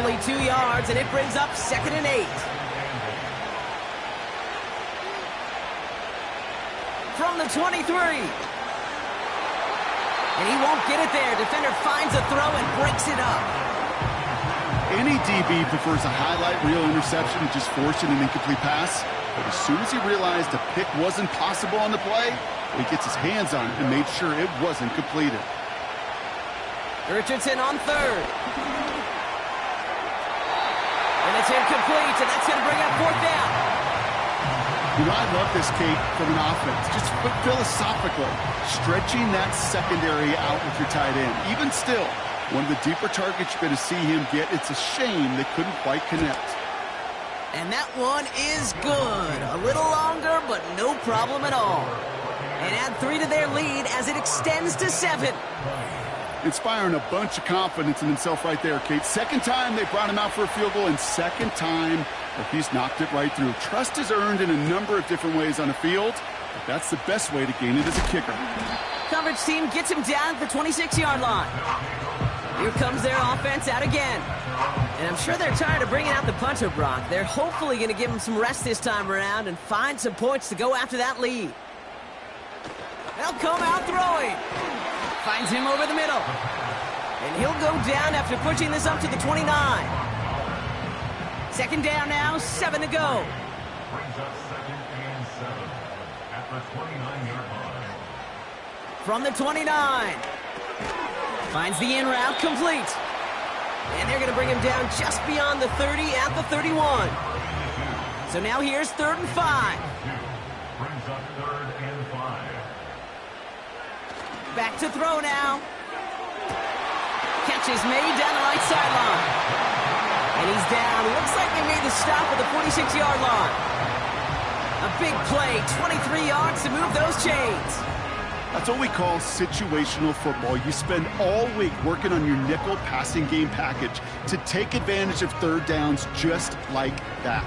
Only 2 yards, and it brings up second and 8. From the 23. And he won't get it there. Defender finds a throw and breaks it up. Any DB prefers a highlight reel interception and just forcing an incomplete pass. But as soon as he realized a pick wasn't possible on the play, he gets his hands on it and made sure it wasn't completed. Richardson on third. And it's incomplete, and that's going to bring up fourth down. You know, I love this, Kate, from an offense. Just philosophically, stretching that secondary out with your tight end. Even still, one of the deeper targets you're going to see him get. It's a shame they couldn't quite connect. And that one is good. A little longer, but no problem at all. And add 3 to their lead as it extends to 7. Inspiring a bunch of confidence in himself right there, Kate. Second time they brought him out for a field goal, and second time he's knocked it right through. Trust is earned in a number of different ways on the field, but that's the best way to gain it as a kicker. Coverage team gets him down at the 26-yard line. Here comes their offense out again. And I'm sure they're tired of bringing out the punter, Brock. They're hopefully going to give him some rest this time around and find some points to go after that lead. They'll come out throwing. Finds him over the middle. And he'll go down after pushing this up to the 29. Second down now, 7 to go. Brings up 2nd and 7 at the 29-yard line. From the 29. Finds the in route complete. And they're going to bring him down just beyond the 30 at the 31. So now here's 3rd and 5. Brings up 3rd and 5. Back to throw now. Catch is made down the right sideline. And he's down. Looks like they made the stop at the 46-yard line. A big play, 23 yards to move those chains. That's what we call situational football. You spend all week working on your nickel passing game package to take advantage of 3rd downs just like that.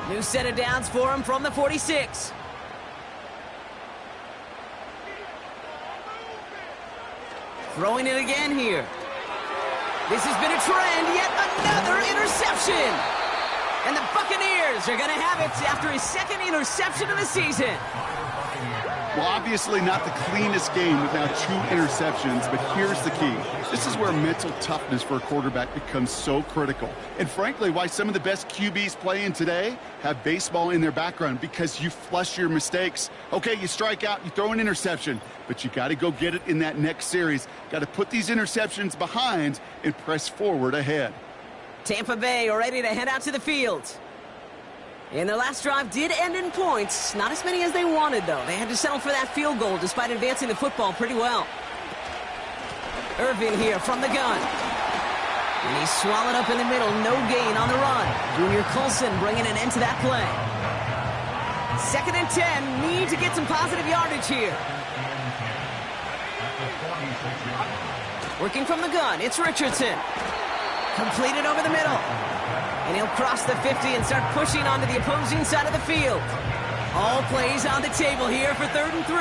New set of downs for him from the 46. Throwing it again here. This has been a trend, yet another interception. And the Buccaneers are going to have it after his 2nd interception of the season. Well, obviously not the cleanest game without 2 interceptions, but here's the key. This is where mental toughness for a quarterback becomes so critical. And frankly, why some of the best QBs playing today have baseball in their background, because you flush your mistakes. Okay, you strike out, you throw an interception, but you got to go get it in that next series. Got to put these interceptions behind and press forward ahead. Tampa Bay are ready to head out to the field. And their last drive did end in points. Not as many as they wanted, though. They had to settle for that field goal despite advancing the football pretty well. Irvin here from the gun. And he's swallowed up in the middle. No gain on the run. Junior Colson bringing an end to that play. 2nd and 10. Need to get some positive yardage here. Working from the gun. It's Richardson. Completed over the middle. And he'll cross the 50 and start pushing onto the opposing side of the field. All plays on the table here for 3rd and 3.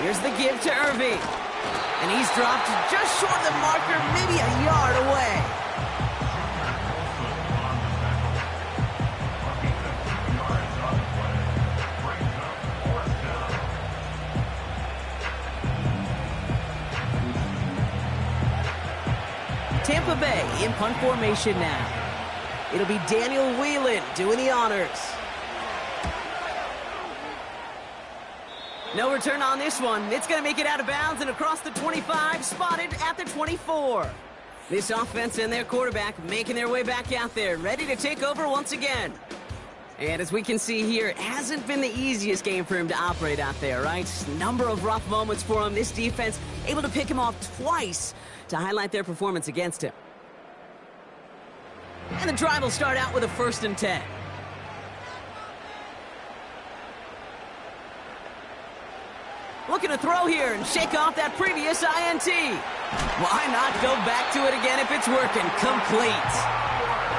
Here's the give to Irving. And he's dropped just short of the marker, maybe a yard away. Tampa Bay in punt formation now. It'll be Daniel Whelan doing the honors. No return on this one. It's going to make it out of bounds and across the 25, spotted at the 24. This offense and their quarterback making their way back out there, ready to take over once again. And as we can see here, it hasn't been the easiest game for him to operate out there, right? Number of rough moments for him. This defense able to pick him off twice to highlight their performance against him. And the drive will start out with a 1st and 10. Looking to throw here and shake off that previous INT. Why not go back to it again if it's working? Complete.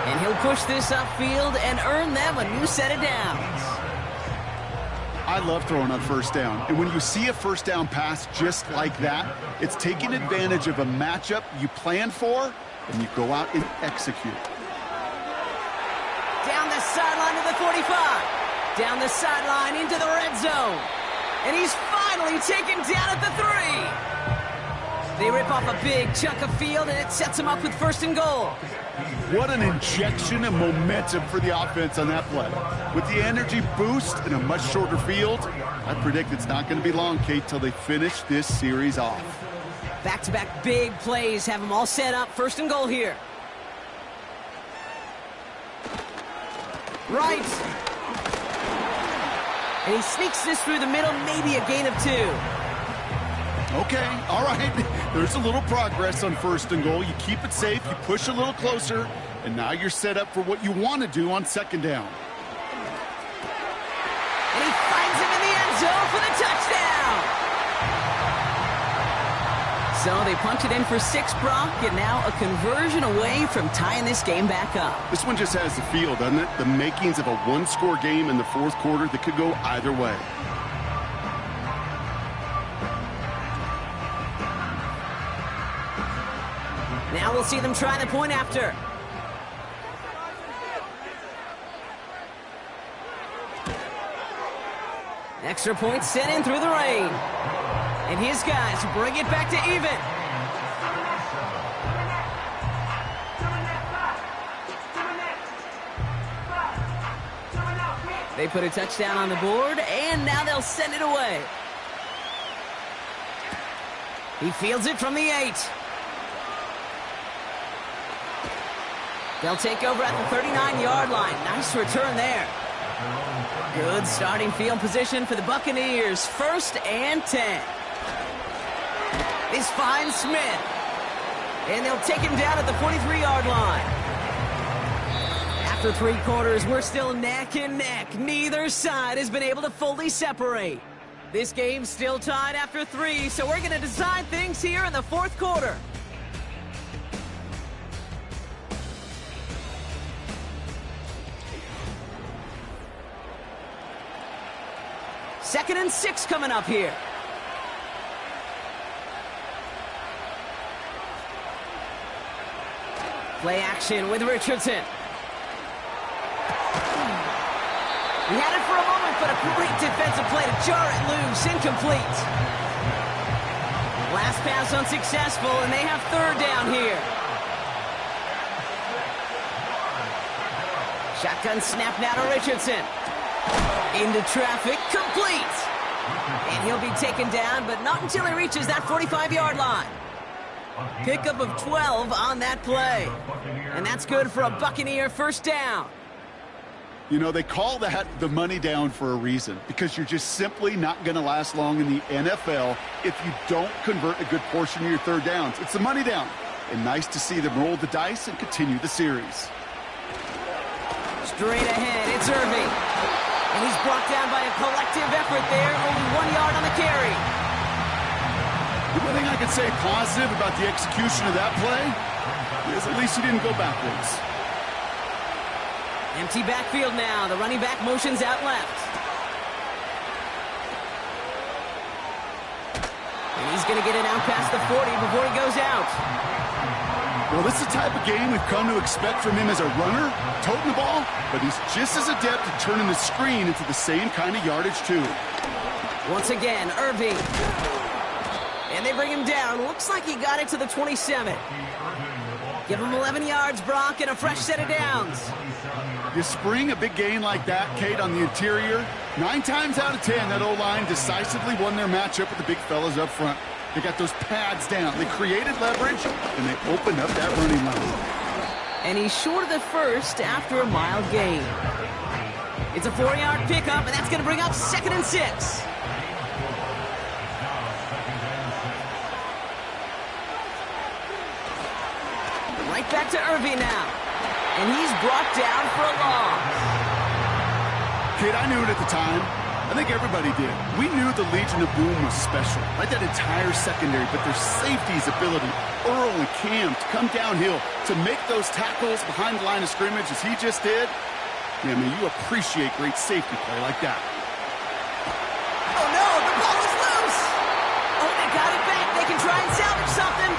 And he'll push this upfield and earn them a new set of downs. I love throwing on 1st down. And when you see a 1st down pass just like that, it's taking advantage of a matchup you plan for, and you go out and execute. Down the sideline to the 45. Down the sideline into the red zone. And he's finally taken down at the 3. They rip off a big chunk of field, and it sets him up with 1st and goal. What an injection of momentum for the offense on that play. With the energy boost in a much shorter field, I predict it's not going to be long, Kate, till they finish this series off. Back-to-back big plays have them all set up. 1st and goal here. Right. And he sneaks this through the middle, maybe a gain of 2. Okay, all right. There's a little progress on 1st and goal. You keep it safe, you push a little closer, and now you're set up for what you want to do on 2nd down. And he finds him in the end zone for the touchdown. So they punch it in for 6, Brock, and now a conversion away from tying this game back up. This one just has the feel, doesn't it? The makings of a one-score game in the fourth quarter that could go either way. Now we'll see them try the point after. Extra point sent in through the rain. And his guys bring it back to even. They put a touchdown on the board, and now they'll send it away. He fields it from the 8. They'll take over at the 39-yard line. Nice return there. Good starting field position for the Buccaneers. 1st and 10. This finds Smith. And they'll take him down at the 43-yard line. After 3 quarters, we're still neck and neck. Neither side has been able to fully separate. This game's still tied after 3, so we're going to decide things here in the 4th quarter. Second and 6 coming up here. Play action with Richardson. He had it for a moment, but a great defensive play to jar it loose. Incomplete. Last pass unsuccessful, and they have 3rd down here. Shotgun snap now to Richardson. Into traffic, complete. And he'll be taken down, but not until he reaches that 45-yard line. Pickup of 12 on that play. And that's good for a Buccaneer 1st down. You know, they call that the money down for a reason, because you're just simply not going to last long in the NFL if you don't convert a good portion of your 3rd downs. It's the money down. And nice to see them roll the dice and continue the series. Straight ahead, it's Irving. And he's brought down by a collective effort there, only 1 yard on the carry. The one thing I could say positive about the execution of that play is at least he didn't go backwards. Empty backfield now. The running back motions out left. And he's going to get it out past the 40 before he goes out. Well, this is the type of game we've come to expect from him as a runner, toting the ball, but he's just as adept at turning the screen into the same kind of yardage, too. Once again, Irving. And they bring him down. Looks like he got it to the 27. Give him 11 yards, Brock, and a fresh set of downs. You spring a big gain like that, Kate, on the interior, 9 times out of 10, that O-line decisively won their matchup with the big fellas up front. They got those pads down. They created leverage, and they opened up that running line. And he's short of the 1st after a mile gain. It's a 4-yard pickup, and that's going to bring up 2nd and 6. Right back to Irving now. And he's brought down for a loss. Kate, I knew it at the time. I think everybody did. We knew the Legion of Boom was special, right? That entire secondary, but their safety's ability, Earl and Cam, to come downhill, to make those tackles behind the line of scrimmage as he just did. Yeah, I mean, you appreciate great safety play like that. Oh, no, the ball is loose. Oh, they got it back. They can try and salvage something.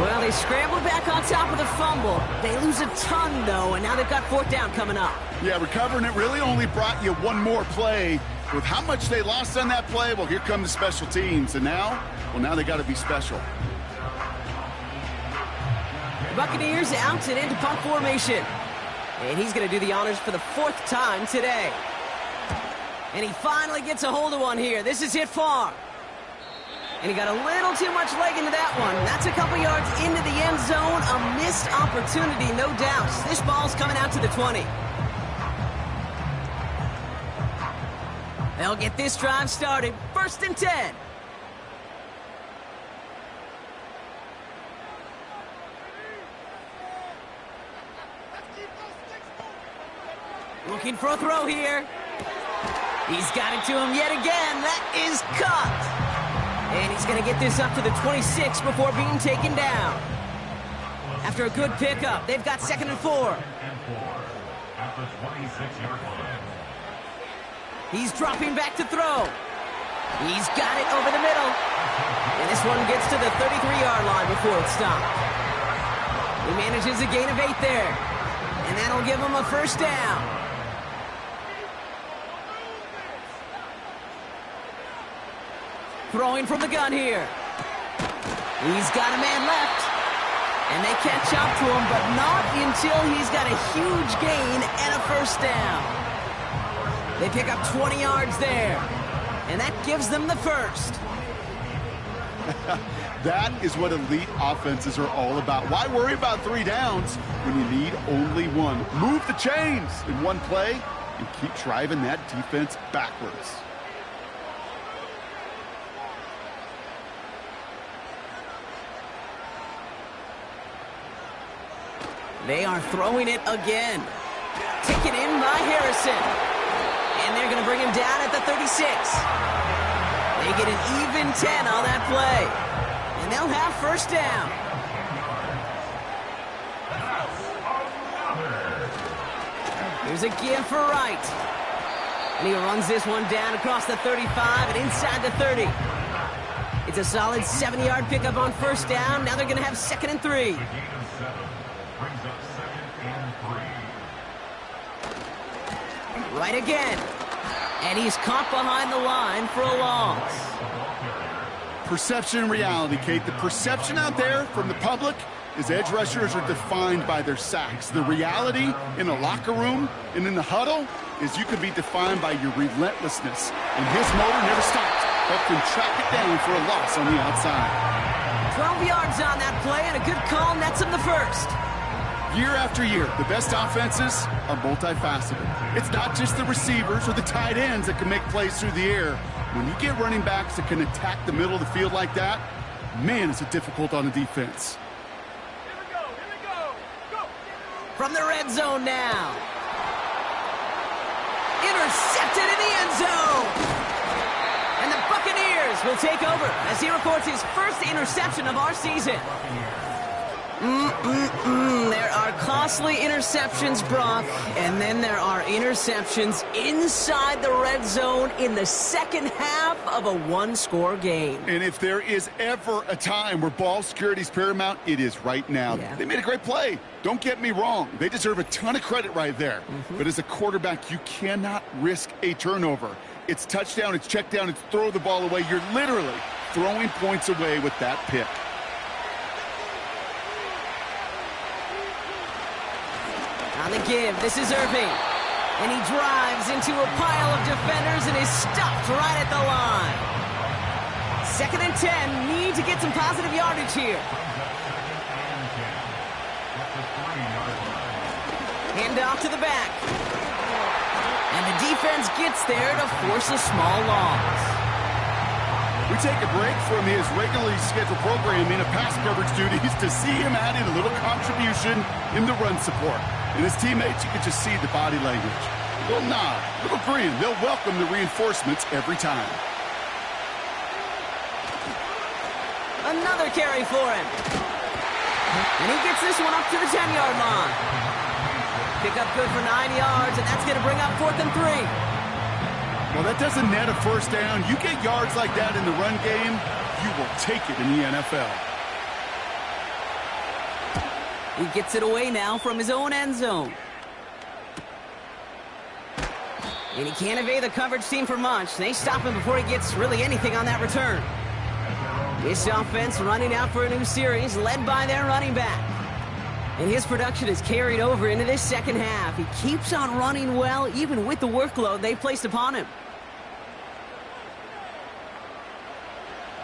Well, they scrambled back on top of the fumble. They lose a ton, though, and now they've got 4th down coming up. Yeah, recovering it really only brought you one more play. With how much they lost on that play, well, here come the special teams. And now, well, now they got to be special. Buccaneers out and into punt formation. And he's going to do the honors for the 4th time today. And he finally gets a hold of one here. This is hit far. And he got a little too much leg into that one. That's a couple yards into the end zone. A missed opportunity, no doubt. This ball's coming out to the 20. They'll get this drive started. 1st and 10. Looking for a throw here. He's got it to him yet again. That is caught. And he's going to get this up to the 26 before being taken down. After a good pickup, they've got 2nd and 4. At the 26-yard line. He's dropping back to throw. He's got it over the middle. And this one gets to the 33-yard line before it's stopped. He manages a gain of 8 there. And that'll give him a first down. Throwing from the gun here. He's got a man left. And they catch up to him, but not until he's got a huge gain and a first down. They pick up 20 yards there. And that gives them the first. That is what elite offenses are all about. Why worry about 3 downs when you need only 1? Move the chains in one play and keep driving that defense backwards. They are throwing it again. Taken in by Harrison. And they're going to bring him down at the 36. They get an even 10 on that play. And they'll have first down. Here's a give for Wright. And he runs this one down across the 35 and inside the 30. It's a solid 70-yard pickup on first down. Now they're going to have 2nd and 3. Right again. And he's caught behind the line for a loss. Perception and reality, Kate. The perception out there from the public is edge rushers are defined by their sacks. The reality in the locker room and in the huddle is you can be defined by your relentlessness. And his motor never stopped. Helped him track it down for a loss on the outside. 12 yards on that play and a good call nets him the first. Year after year, the best offenses are multifaceted. It's not just the receivers or the tight ends that can make plays through the air. When you get running backs that can attack the middle of the field like that, man, is it difficult on the defense. Here we go. Go. From the red zone now. Intercepted in the end zone. And the Buccaneers will take over as he records his first interception of our season. There are costly interceptions, Brock, and then there are interceptions inside the red zone in the second half of a one-score game. And if there is ever a time where ball security is paramount, it is right now. Yeah. They made a great play. Don't get me wrong. They deserve a ton of credit right there. But as a quarterback, you cannot risk a turnover. It's touchdown, it's check down, it's throw the ball away. You're literally throwing points away with that pick. On the give, this is Irving. And he drives into a pile of defenders and is stopped right at the line. 2nd and 10, need to get some positive yardage here. Hand off to the back. And the defense gets there to force a small loss. We take a break from his regularly scheduled programming of pass coverage duties to see him add in a little contribution in the run support. And his teammates, you can just see the body language. A little nod, a little grin. They'll welcome the reinforcements every time. Another carry for him. And he gets this one up to the 10-yard line. Pick up good for 9 yards, and that's going to bring up 4th and 3. Well, that doesn't net a first down. You get yards like that in the run game, you will take it in the NFL. He gets it away now from his own end zone. And he can't evade the coverage team for much. They stop him before he gets really anything on that return. This offense running out for a new series, led by their running back. And his production is carried over into this second half. He keeps on running well, even with the workload they placed upon him.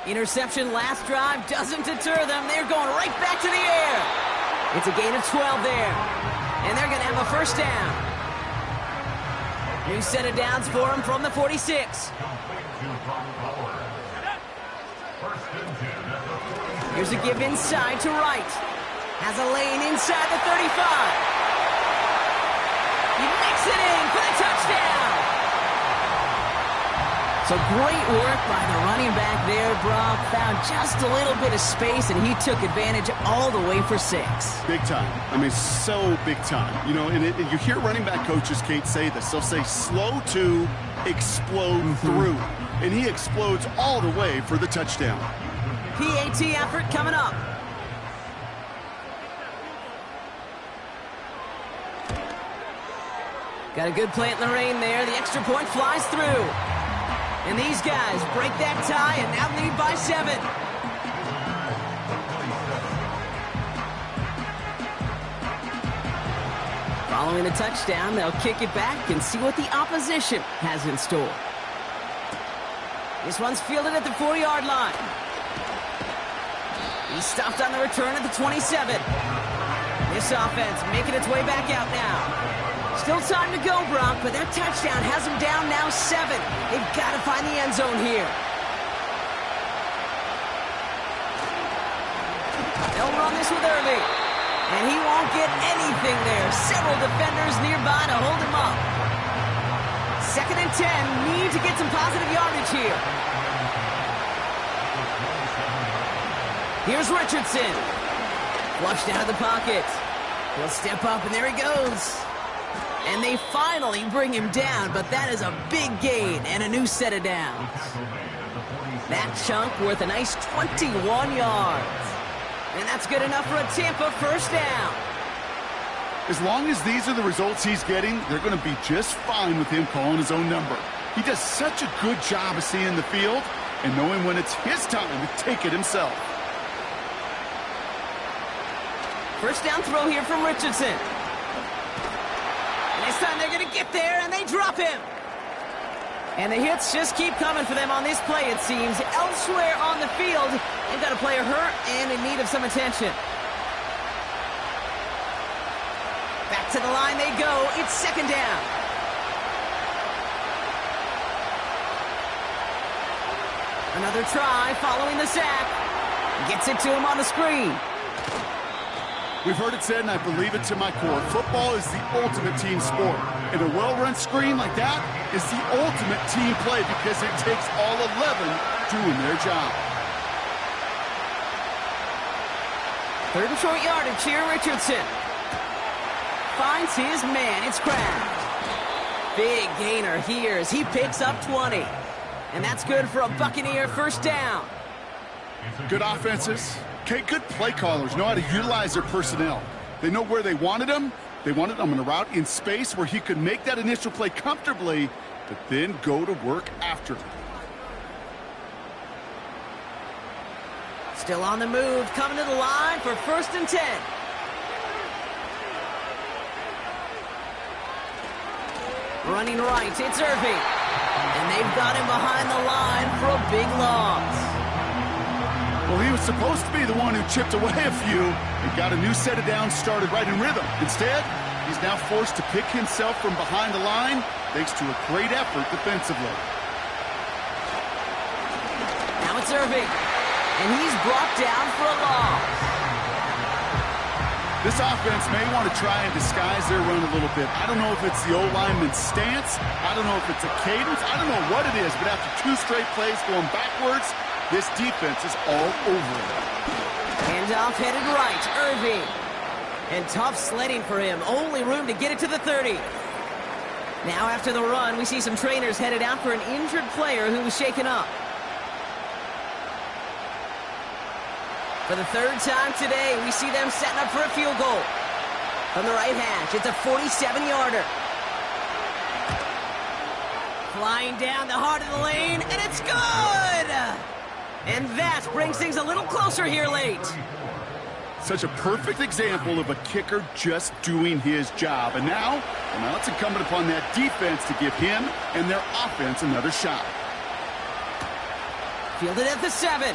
Interception last drive doesn't deter them. They're going right back to the air. It's a gain of 12 there. And they're going to have a first down. New set of downs for him from the 46. Here's a give inside to Wright. Has a lane inside the 35. He makes it in for the touchdown. So great work by the running back there, Brock. Found just a little bit of space, and he took advantage all the way for 6. Big time. I mean, so big time. You know, and you hear running back coaches, Kate, say this. They'll say slow to explode through. And he explodes all the way for the touchdown. PAT effort coming up. Got a good play in the rain there. The extra point flies through. And these guys break that tie and now lead by 7. Following the touchdown, they'll kick it back and see what the opposition has in store. This one's fielded at the 4-yard line. He's stopped on the return at the 27. This offense making its way back out now. Still time to go, Brock, but that touchdown has them down now 7. They've got to find the end zone here. They'll run this with Irving. And he won't get anything there. Several defenders nearby to hold him up. 2nd and 10. Need to get some positive yardage here. Here's Richardson. Flushed out of the pocket. He'll step up, and there he goes. And they finally bring him down, but that is a big gain and a new set of downs. That chunk worth a nice 21 yards. And that's good enough for a Tampa first down. As long as these are the results he's getting, they're going to be just fine with him calling his own number. He does such a good job of seeing the field and knowing when it's his time to take it himself. First down throw here from Richardson. This time they're going to get there, and they drop him. And the hits just keep coming for them on this play, it seems. Elsewhere on the field, they've got a player hurt and in need of some attention. Back to the line they go. It's 2nd down. Another try following the sack. Gets it to him on the screen. We've heard it said, and I believe it to my core, football is the ultimate team sport. And a well-run screen like that is the ultimate team play because it takes all 11 doing their job. 3rd and short yardage here, Richardson. Finds his man, it's Kraft. Big gainer here as he picks up 20. And that's good for a Buccaneer first down. Good offenses. Okay, good play callers know how to utilize their personnel. They know where they wanted him. They wanted him on a route in space where he could make that initial play comfortably, but then go to work after. Still on the move, coming to the line for 1st and 10. Running right, it's Irving. And they've got him behind the line for a big loss. Well, he was supposed to be the one who chipped away a few and got a new set of downs started right in rhythm. Instead, he's now forced to pick himself from behind the line thanks to a great effort defensively. Now it's Irving, and he's brought down for a loss. This offense may want to try and disguise their run a little bit. I don't know if it's the O-lineman's stance. I don't know if it's a cadence. I don't know what it is, but after 2 straight plays going backwards, this defense is all over it. Handoff headed right, Irving. And tough sledding for him. Only room to get it to the 30. Now after the run, we see some trainers headed out for an injured player who was shaken up. For the 3rd time today, we see them setting up for a field goal. From the right hash, it's a 47-yarder. Flying down the heart of the lane, and it's good! And that brings things a little closer here late. Such a perfect example of a kicker just doing his job. And now it's incumbent upon that defense to give him and their offense another shot. Fielded at the 7.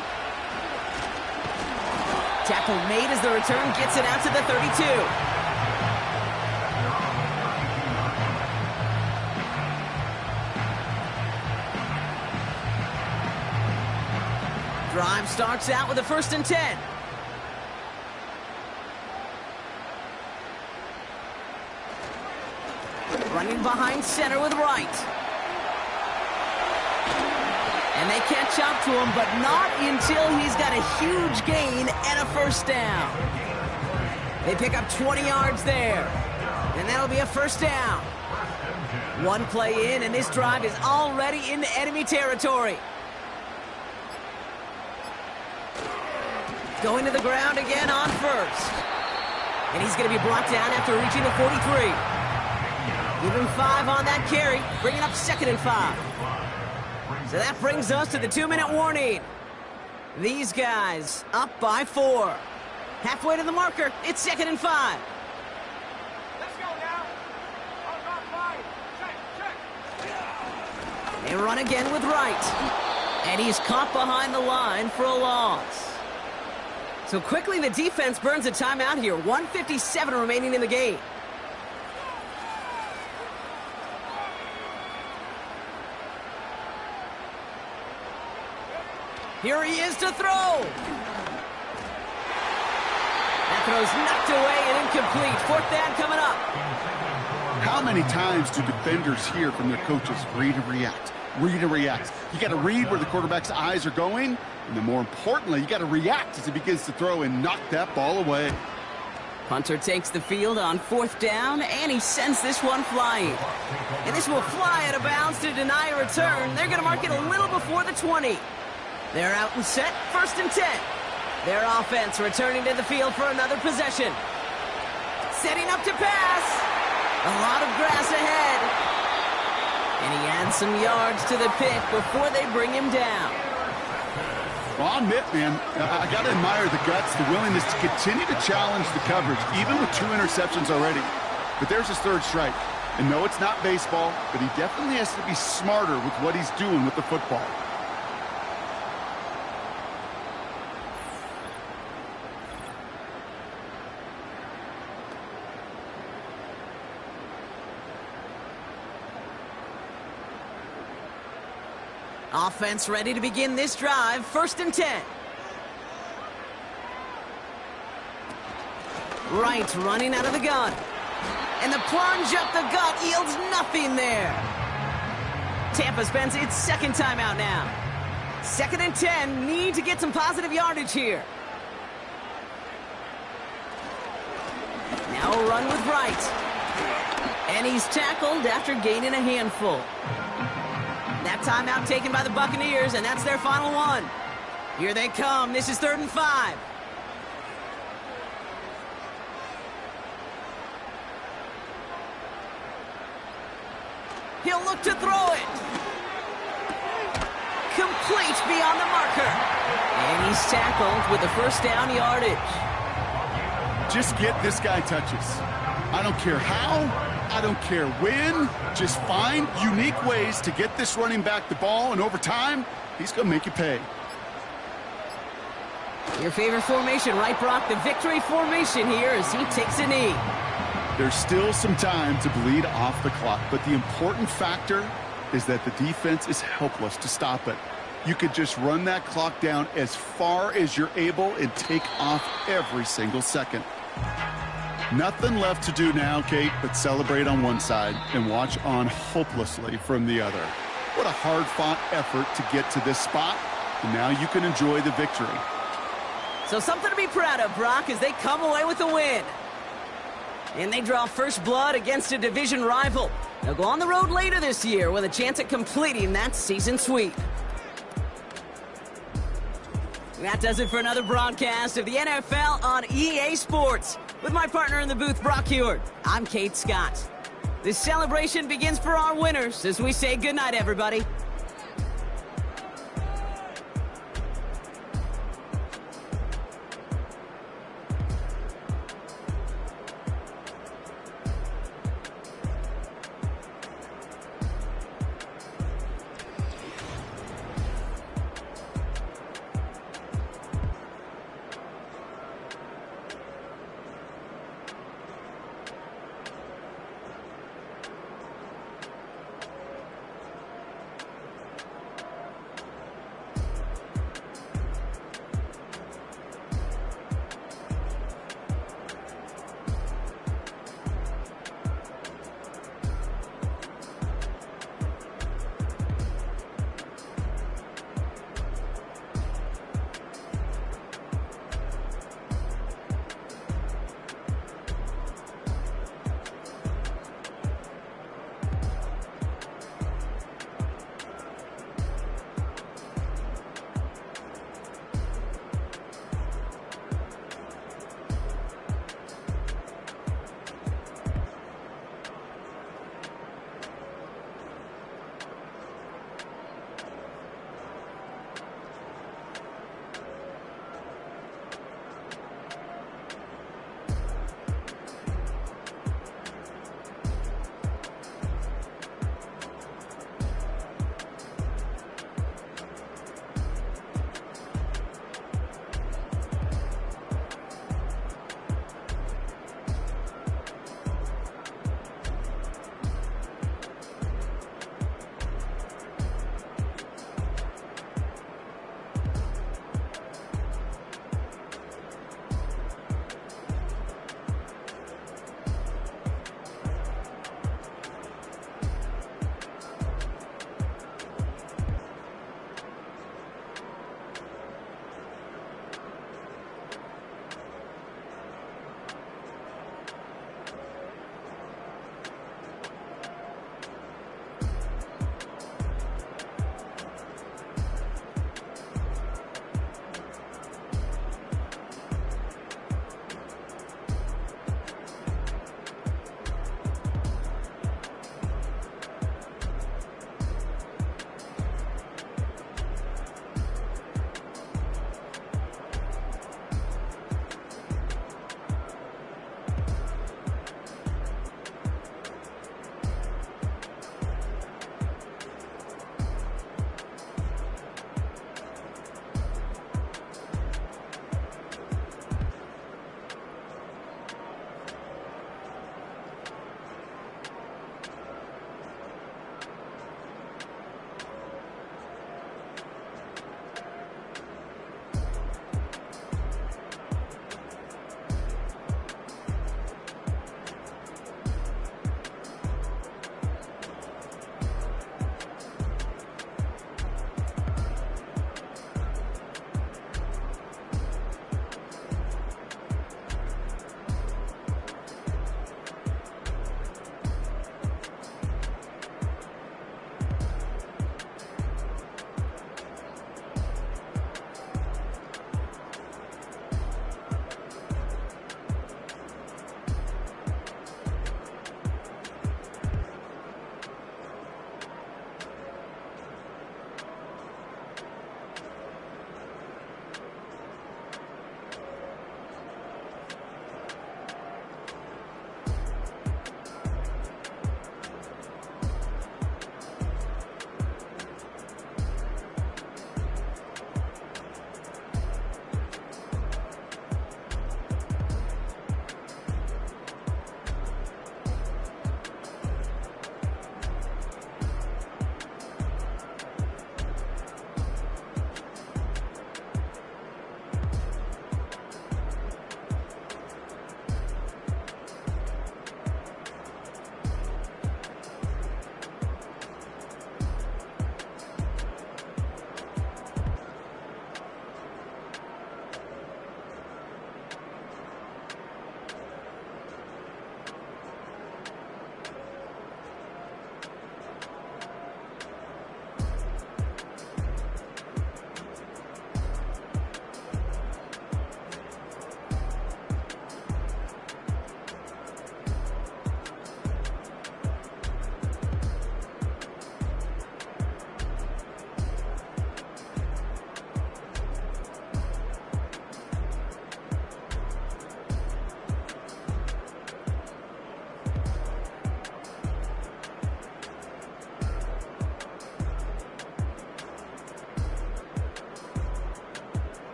Tackle made as the return gets it out to the 32. Drive starts out with a 1st and 10. Running behind center with Wright. And they catch up to him, but not until he's got a huge gain and a first down. They pick up 20 yards there, and that'll be a first down. One play in, and this drive is already into enemy territory. Going to the ground again on first. And he's going to be brought down after reaching the 43. Give him 5 on that carry, bringing up 2nd and 5. So that brings us to the 2-minute warning. These guys up by 4. Halfway to the marker, it's 2nd and 5. Let's go now. On 5. Check. They run again with Wright. And he's caught behind the line for a loss. So quickly the defense burns a timeout here. 1:57 remaining in the game. Here he is to throw. That throw's knocked away and incomplete. 4th down coming up. How many times do defenders hear from their coaches, read and react, read and react? You got to read where the quarterback's eyes are going, and then more importantly, you got to react as he begins to throw and knock that ball away. Punter takes the field on 4th down, and he sends this one flying. And this will fly out of bounds to deny a return. They're going to mark it a little before the 20. They're out and set, 1st and 10. Their offense returning to the field for another possession. Setting up to pass. A lot of grass ahead. And he adds some yards to the pick before they bring him down. Well, I'll admit, man, I got to admire the guts, the willingness to continue to challenge the coverage, even with 2 interceptions already. But there's his 3rd strike. And no, it's not baseball, but he definitely has to be smarter with what he's doing with the football. Offense ready to begin this drive. 1st and 10. Wright running out of the gun. And the plunge up the gut yields nothing there. Tampa spends its 2nd timeout now. 2nd and 10. Need to get some positive yardage here. Now a run with Wright. And he's tackled after gaining a handful. That timeout taken by the Buccaneers, and that's their final one. Here they come. This is 3rd and 5. He'll look to throw it. Complete beyond the marker. And he's tackled with the 1st down yardage. Just get this guy touches. I don't care how. I don't care when. Just find unique ways to get this running back the ball, and over time, he's going to make you pay. Your favorite formation, right, Brock? The victory formation here as he takes a knee. There's still some time to bleed off the clock, but the important factor is that the defense is helpless to stop it. You could just run that clock down as far as you're able and take off every single second. Nothing left to do now, Kate, but celebrate on one side and watch on hopelessly from the other. What a hard-fought effort to get to this spot, and now you can enjoy the victory. So something to be proud of, Brock, as they come away with a win. And they draw first blood against a division rival. They'll go on the road later this year with a chance at completing that season sweep. That does it for another broadcast of the NFL on EA Sports. With my partner in the booth, Brock Heward, I'm Kate Scott. This celebration begins for our winners as we say goodnight, everybody.